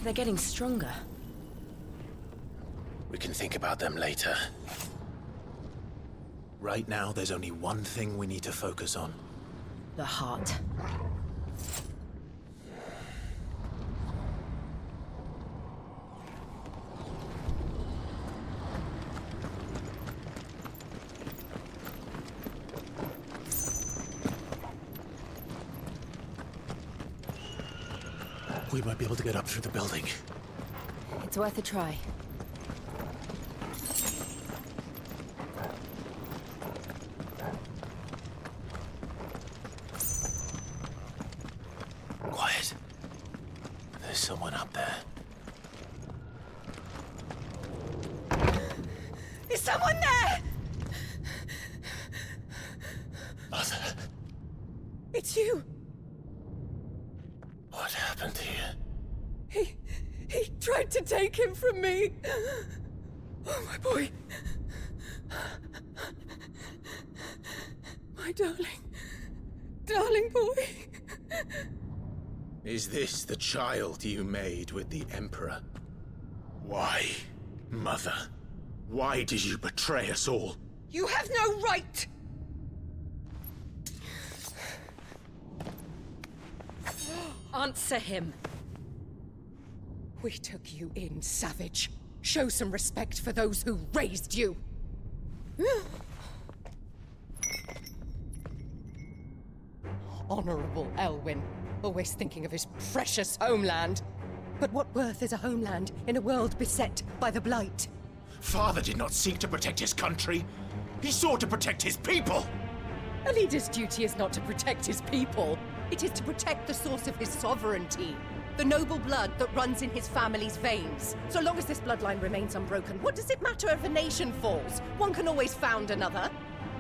they're getting stronger. We can think about them later. Right now, there's only one thing we need to focus on. The heart. We might be able to get up through the building. It's worth a try. Quiet. There's someone up there. Is someone there? Mother, It's you. what happened here? He tried to take him from me. Oh, my boy. My darling boy. Is this the child you made with the Emperor? Why, Mother? Why did you betray us all? You have no right! Answer him. We took you in, savage. Show some respect for those who raised you. Honorable Elwyn, always thinking of his precious homeland. But what worth is a homeland in a world beset by the Blight? Father did not seek to protect his country. He sought to protect his people. A leader's duty is not to protect his people. It is to protect the source of his sovereignty. The noble blood that runs in his family's veins. So long as this bloodline remains unbroken, what does it matter if a nation falls? One can always found another.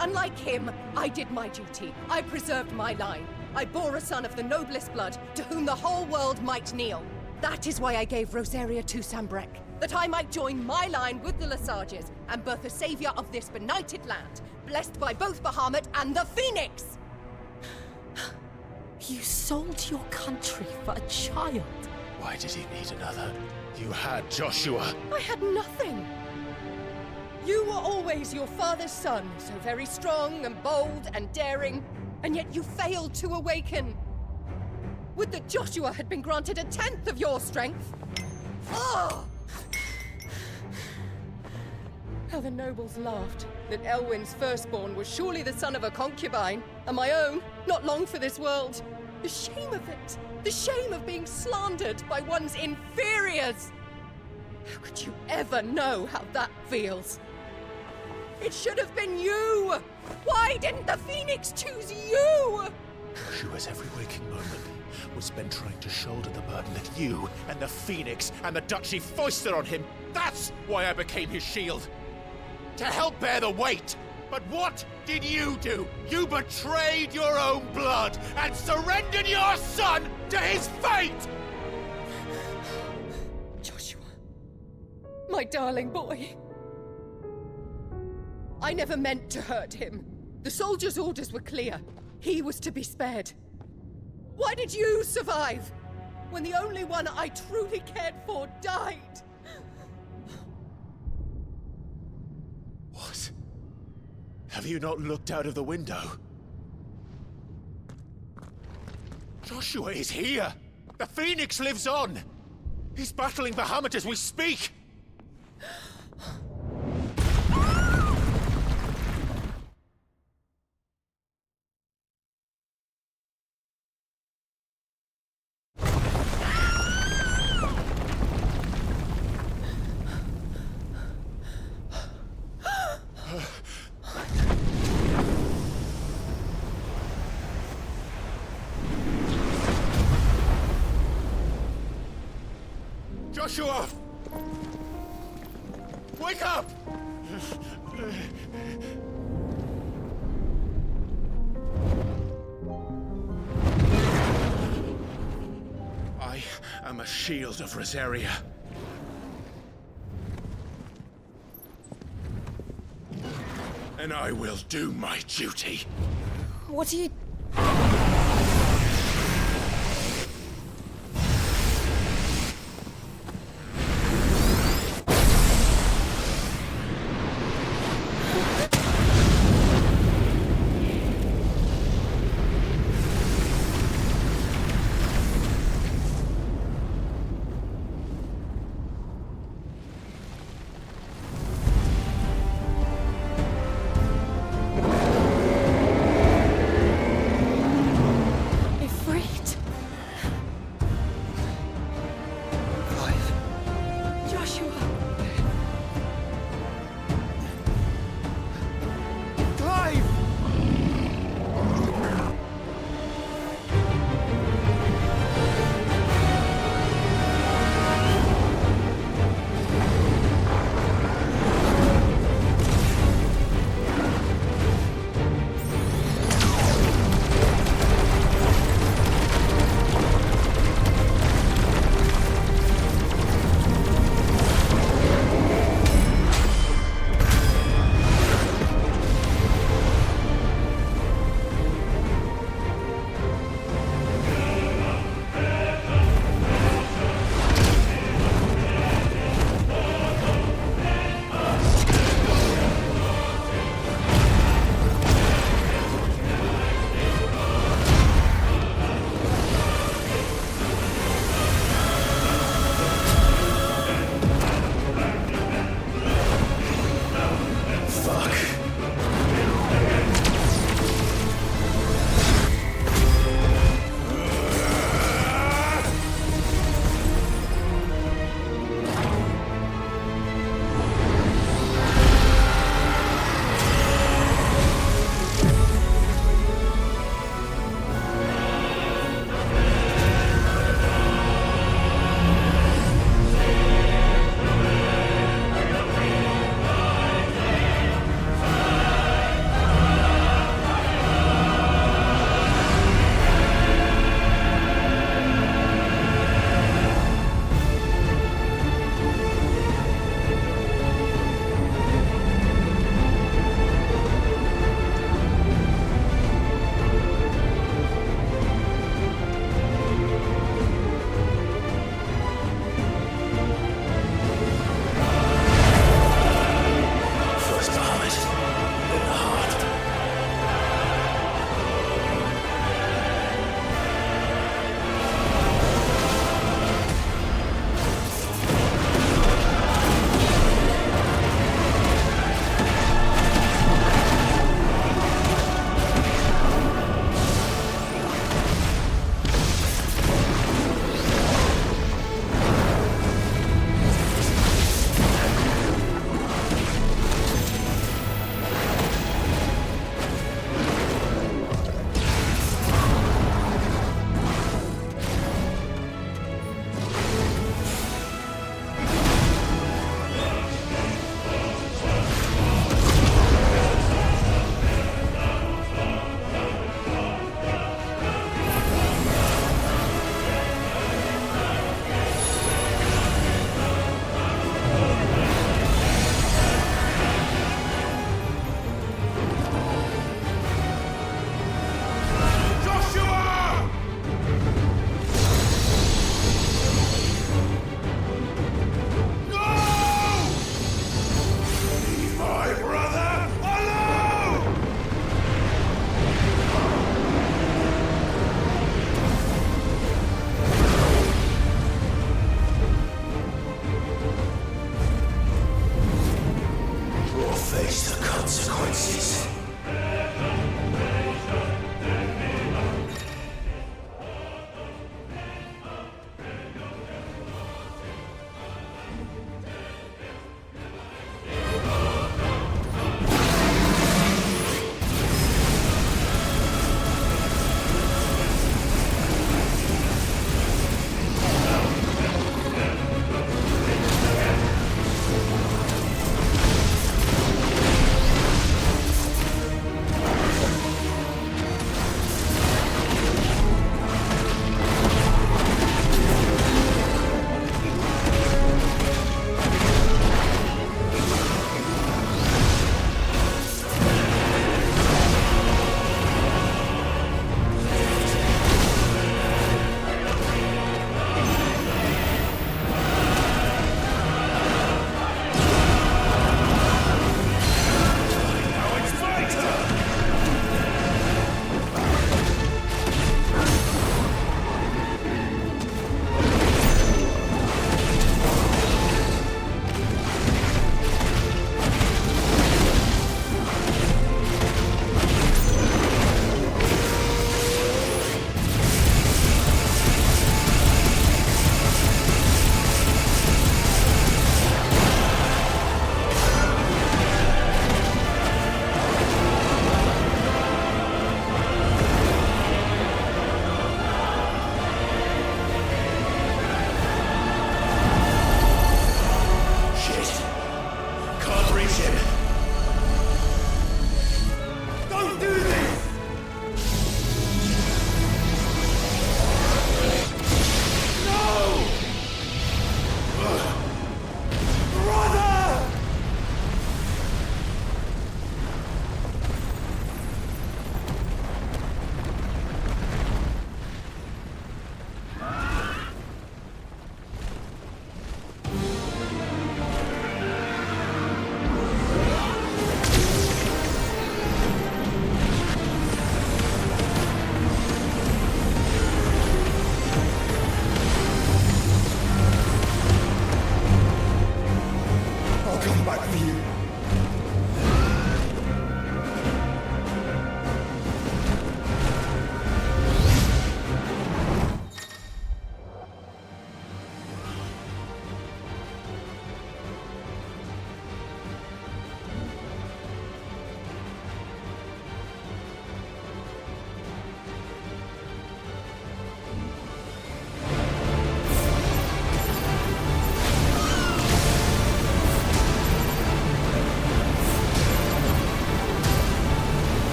Unlike him, I did my duty. I preserved my line. I bore a son of the noblest blood, to whom the whole world might kneel. That is why I gave Rosaria to Sambrek, that I might join my line with the Lesages and birth a savior of this benighted land, blessed by both Bahamut and the Phoenix! You sold your country for a child. Why did he need another? You had Joshua. I had nothing. You were always your father's son, so very strong and bold and daring, and yet you failed to awaken. Would that Joshua had been granted 1/10 of your strength? Oh! How the nobles laughed that Elwyn's firstborn was surely the son of a concubine, and my own, not long for this world. The shame of it! The shame of being slandered by one's inferiors! How could you ever know how that feels? It should have been you! Why didn't the Phoenix choose you? Joshua's every waking moment was spent trying to shoulder the burden that you and the Phoenix and the Duchy foisted on him. That's why I became his shield. To help bear the weight. But what did you do? You betrayed your own blood and surrendered your son to his fate! Joshua, my darling boy. I never meant to hurt him. The soldiers' orders were clear. He was to be spared. Why did you survive when the only one I truly cared for died? What? Have you not looked out of the window? Joshua is here! The Phoenix lives on! He's battling Bahamut as we speak! Joshua! Wake up! I am a shield of Rosaria. And I will do my duty. What are you...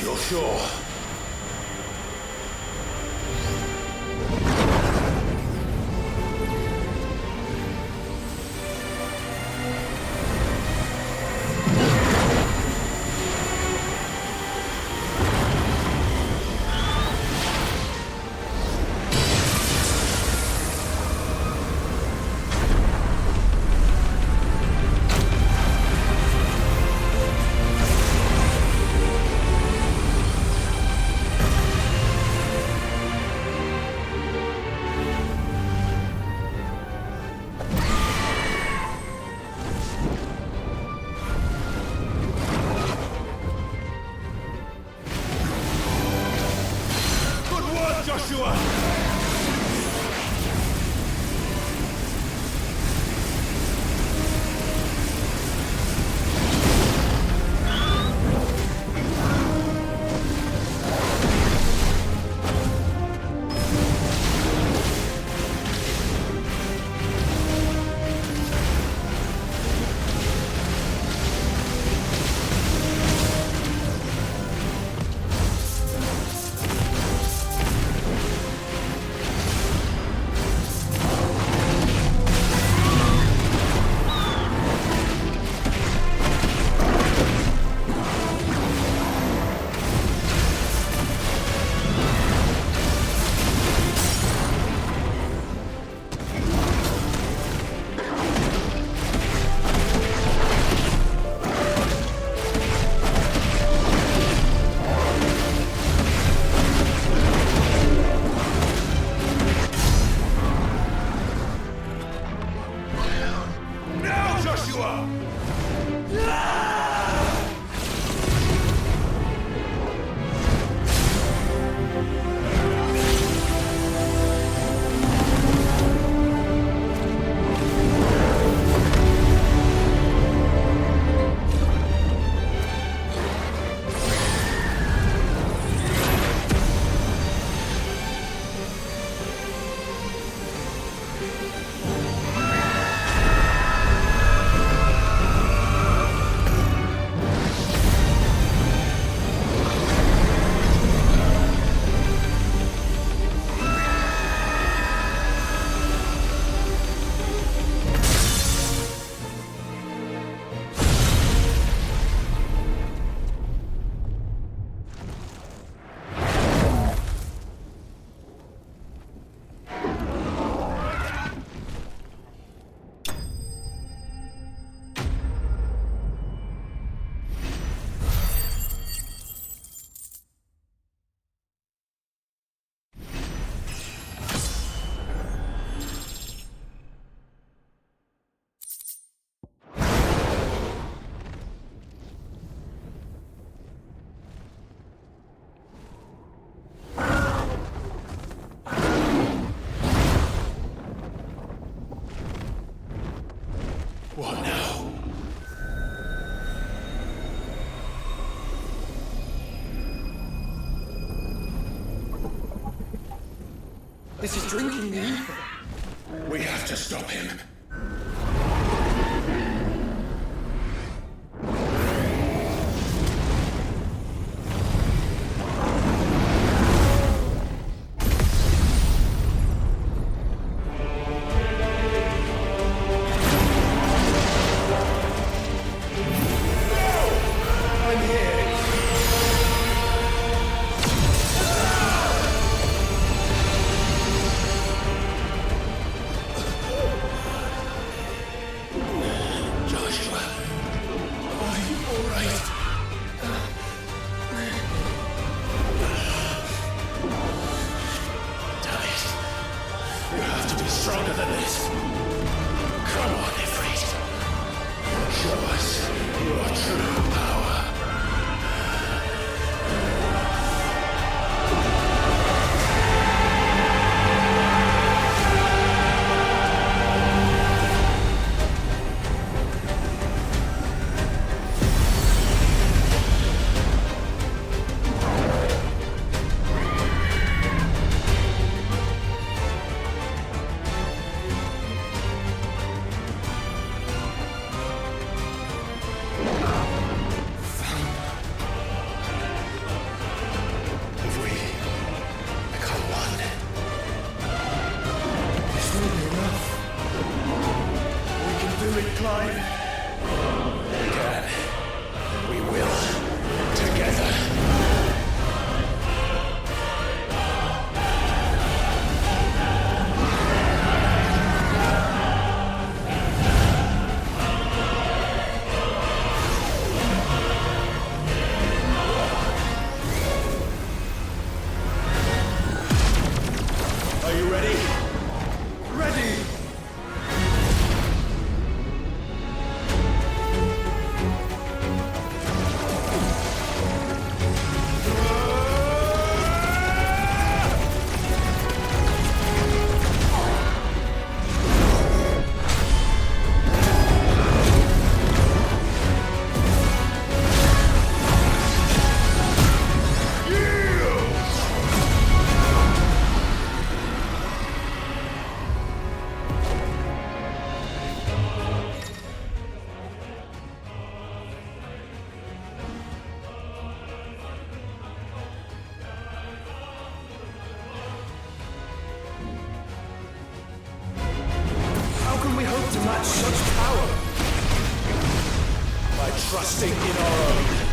You're sure? Joshua! What now? This is drinking me. We have to stop him. trusting in our own.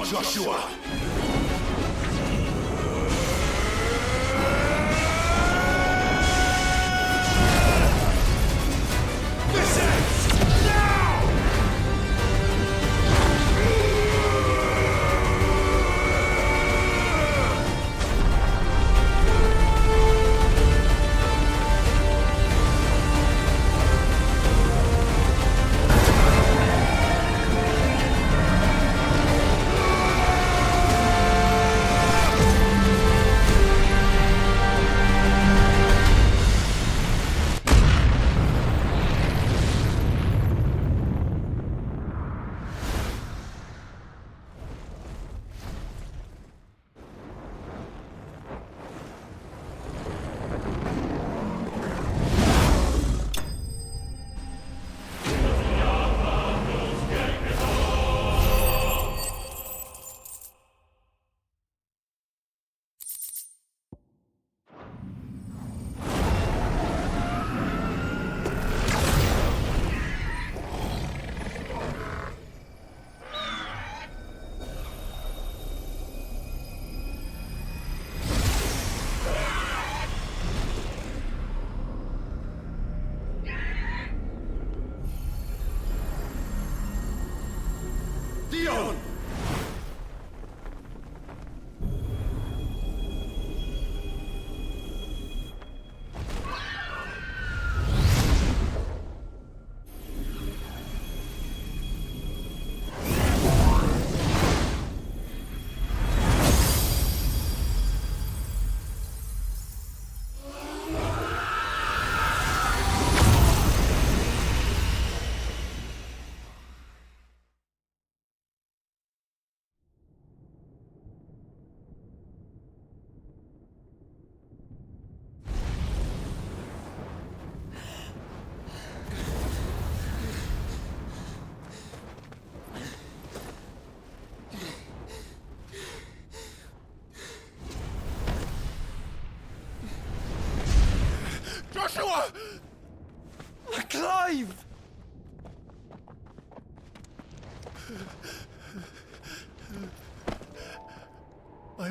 Joshua! This ends now!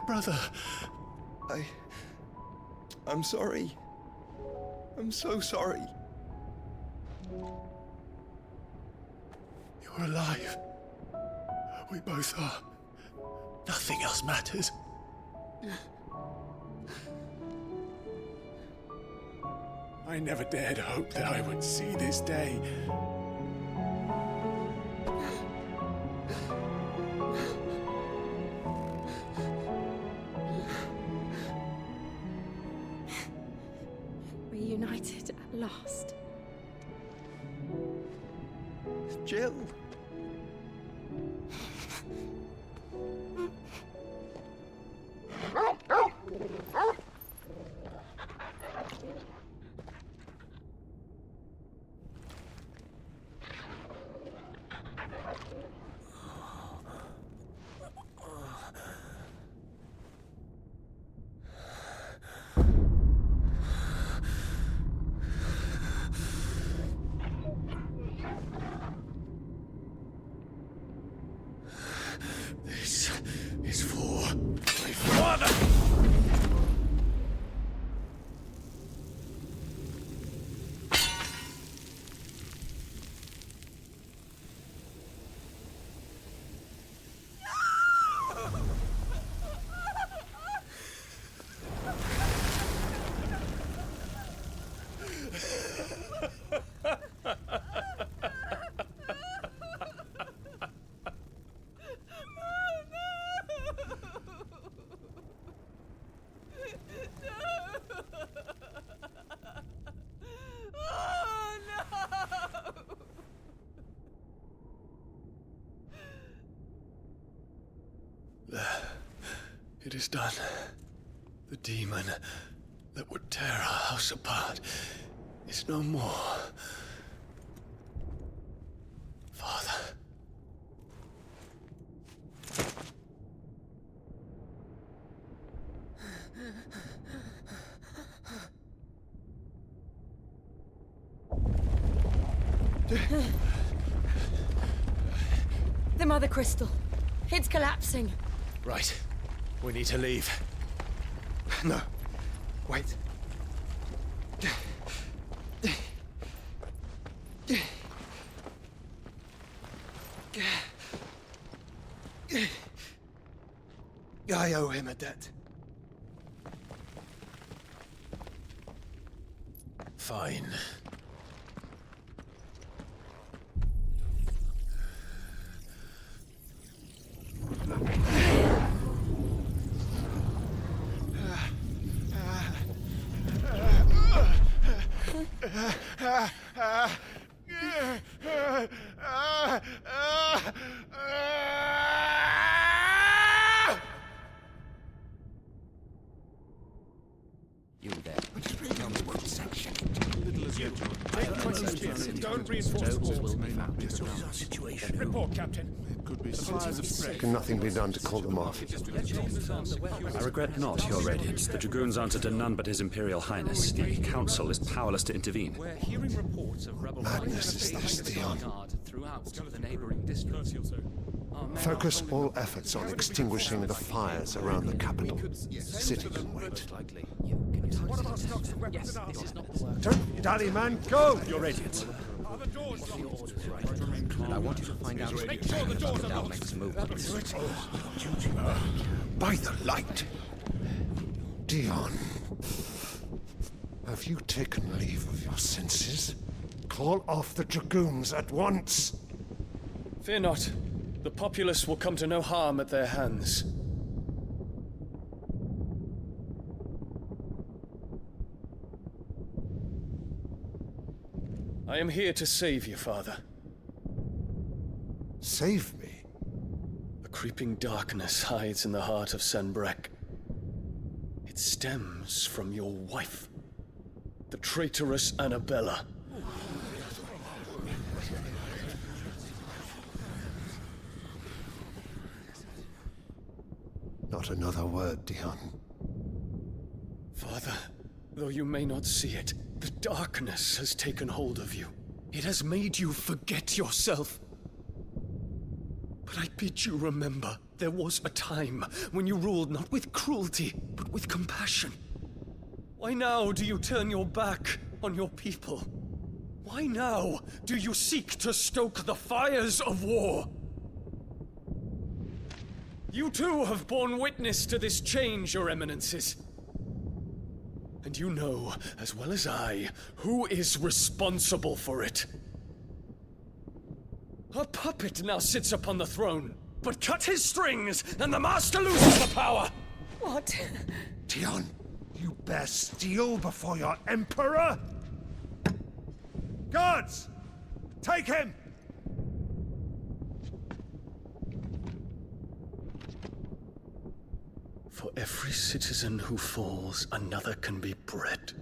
brother. I'm sorry. I'm so sorry. You're alive. We both are. Nothing else matters. I never dared hope that I would see this day. Reunited at last. Jill. This is for my father! It is done. The demon that would tear our house apart is no more. Father. The Mother Crystal. It's collapsing. Right. We need to leave. No. Wait. I owe him a debt. Fine. You there. Tell me what section. Don't reinforce the walls. Will be found. This is our situation. Report, Captain. It could be fires of spread. Can nothing be done to call them off? I regret not, Your Radiance. The Dragoons answer to none but His Imperial Highness. The Council is powerless to intervene. We're hearing reports of rebel Madness is this, Dion. throughout the neighboring districts. Focus all efforts on extinguishing the fires around the capital. The city can wait. What about stocks and weapons and armor? Don't dally, man, go! Your Radiance. Are the doors locked? And I want you to find out Make sure the doors are locked. next movements. By the light! Dion, have you taken leave of your senses? Call off the Dragoons at once! Fear not. The populace will come to no harm at their hands. I am here to save you, Father. Save me? A creeping darkness hides in the heart of Sanbrek. It stems from your wife, the traitorous Annabella. Not another word, Dion. Father, though you may not see it, the darkness has taken hold of you. It has made you forget yourself. But I bid you remember, There was a time when you ruled not with cruelty, but with compassion. Why now do you turn your back on your people? Why now do you seek to stoke the fires of war? You too have borne witness to this change, Your Eminences. And you know, as well as I, who is responsible for it. A puppet now sits upon the throne, but cut his strings, and the master loses the power! What? Dion, you bear steel before your emperor? Guards! Take him! For every citizen who falls, another can be bred.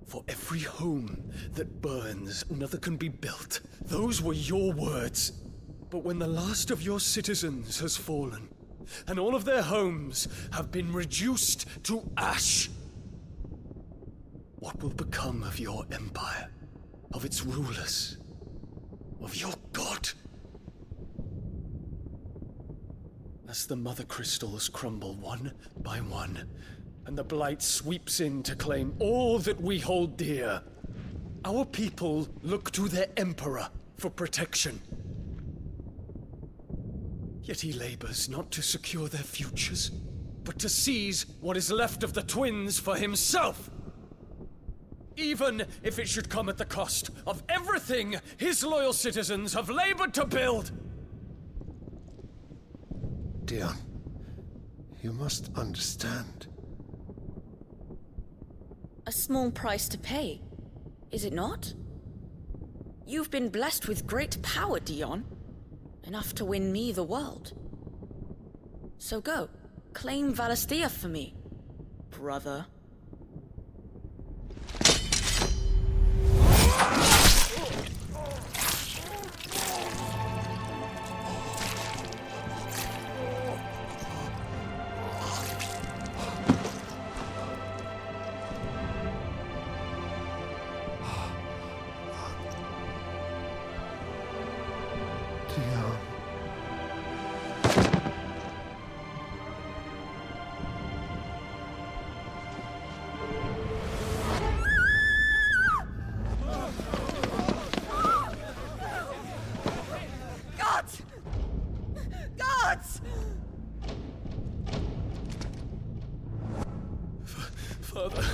For every home that burns, another can be built. Those were your words. But when the last of your citizens has fallen, and all of their homes have been reduced to ash, what will become of your empire, of its rulers, of your god? As the Mother Crystals crumble one by one, and the Blight sweeps in to claim all that we hold dear, our people look to their Emperor for protection. Yet he labors not to secure their futures, but to seize what is left of the twins for himself! Even if it should come at the cost of everything his loyal citizens have labored to build! Dion, you must understand. A small price to pay, is it not? You've been blessed with great power, Dion. Enough to win me the world. So go, claim Valisthea for me, brother.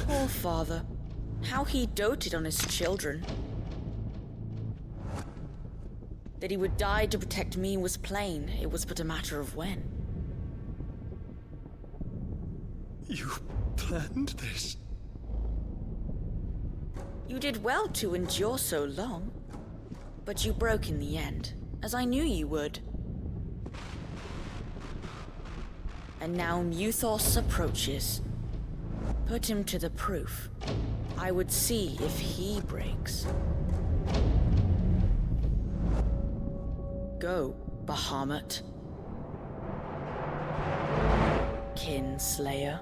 Poor father. How he doted on his children. That he would die to protect me was plain. It was but a matter of when. You planned this? You did well to endure so long. But you broke in the end, as I knew you would. And now Muthos approaches. Put him to the proof. I would see if he breaks. Go, Bahamut. Kinslayer.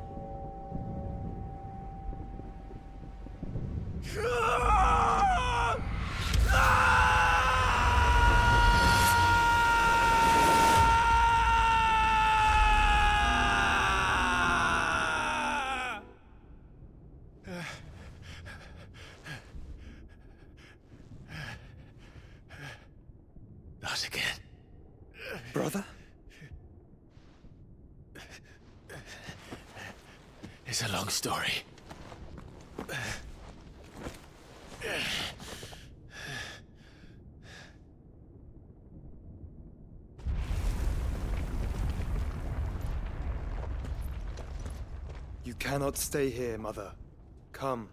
Not again. Brother? It's a long story. You cannot stay here, Mother. Come.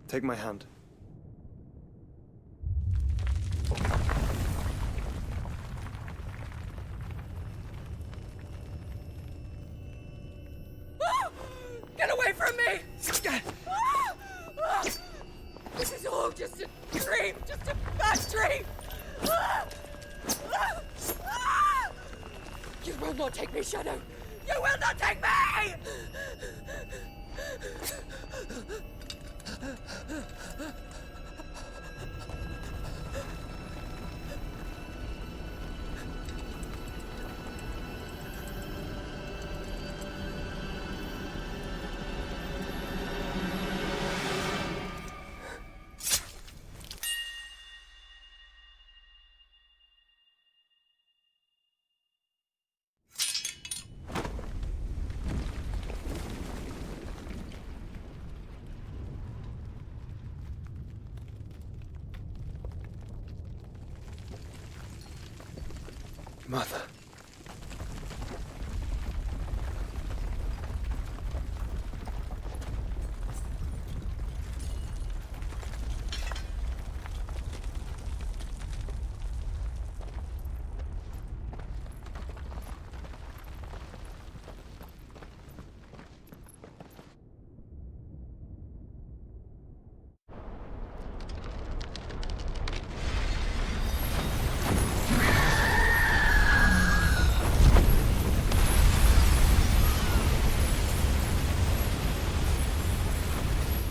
Take my hand. Get away from me! This is all just a dream, just a bad dream! You will not take me, Shadow! You will not take me! Mother.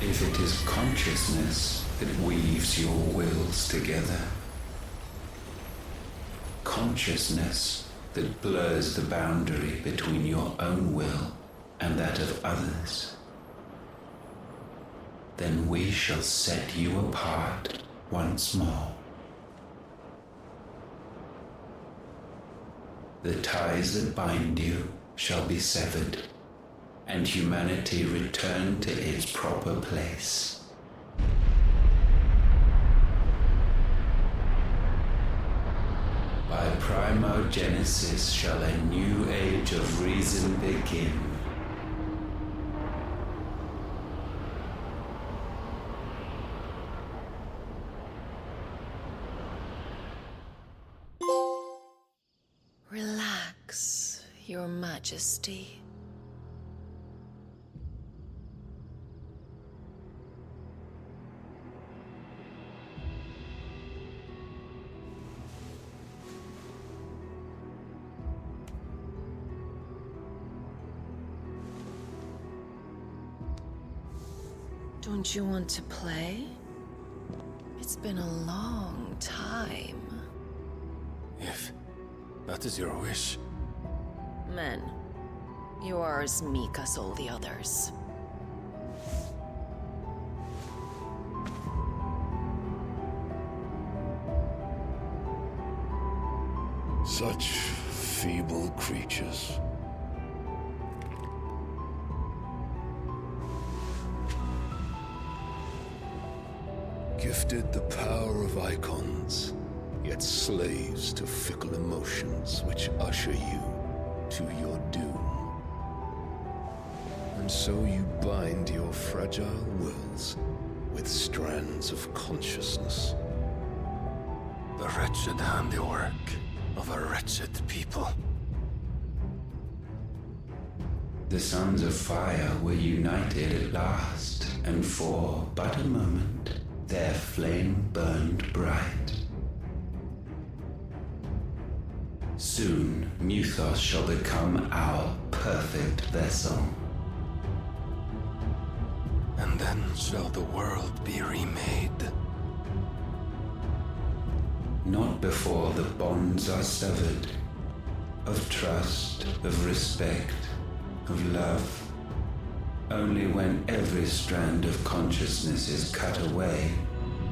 If it is consciousness that weaves your wills together, consciousness that blurs the boundary between your own will and that of others, then we shall set you apart once more. The ties that bind you shall be severed, and humanity return to its proper place. By primogenesis shall a new age of reason begin. Relax, Your Majesty. Don't you want to play? It's been a long time. If that is your wish. Men, you are as meek as all the others. Such feeble creatures. Gifted the power of icons, yet slaves to fickle emotions which usher you to your doom. And so you bind your fragile wills with strands of consciousness. The wretched handiwork of a wretched people. The sons of fire were united at last, and for but a moment, their flame burned bright. Soon, Muthos shall become our perfect vessel. And then shall the world be remade. Not before the bonds are severed, of trust, of respect, of love. Only when every strand of consciousness is cut away,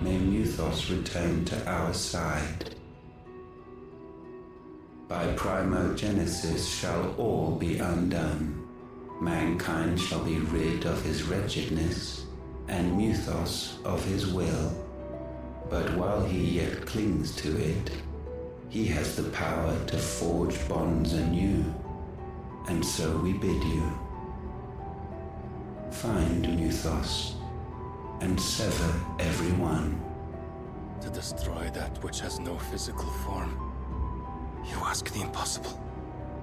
may Muthos return to our side. By primogenesis shall all be undone. Mankind shall be rid of his wretchedness, and Muthos of his will. But while he yet clings to it, he has the power to forge bonds anew. And so we bid you, find Muthos, and sever everyone. To destroy that which has no physical form, you ask the impossible.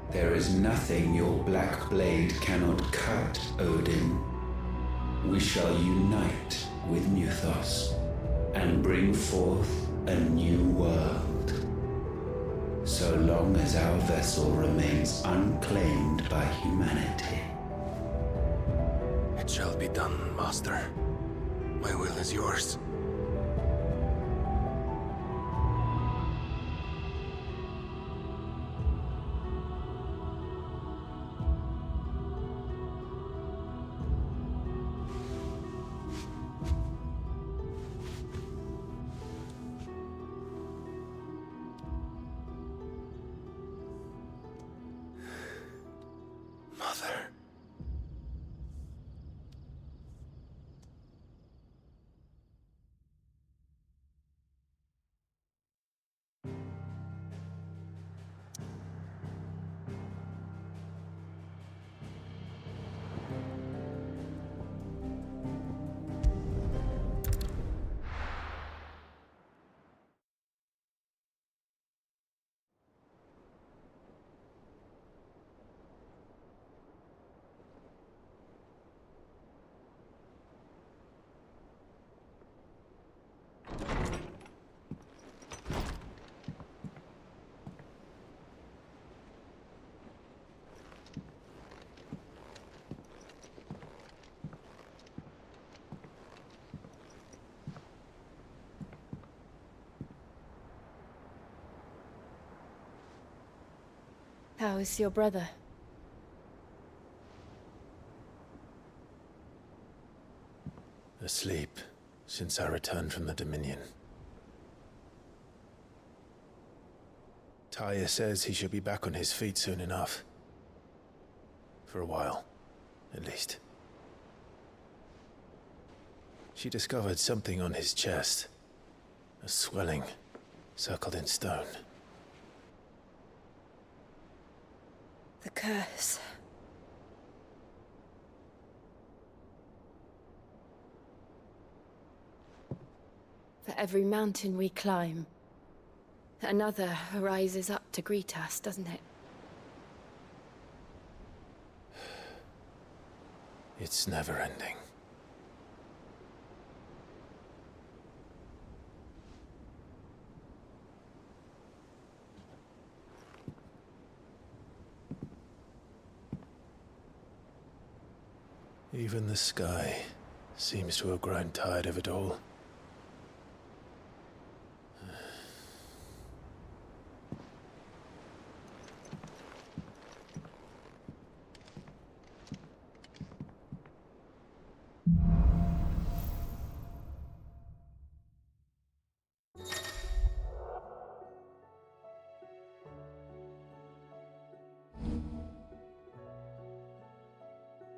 There is nothing your black blade cannot cut, Odin. We shall unite with Muthos, and bring forth a new world. So long as our vessel remains unclaimed by humanity. It shall be done, Master. My will is yours. Mother. How is your brother? Asleep since I returned from the Dominion. Taya says he should be back on his feet soon enough. For a while, at least. She discovered something on his chest. A swelling, circled in stone. The curse. For every mountain we climb, another rises up to greet us, doesn't it? It's never ending. Even the sky seems to have grown tired of it all.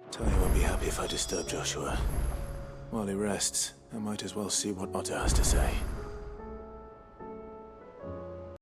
Taya won't be happy if I disturb Joshua. While he rests, I might as well see what Otter has to say.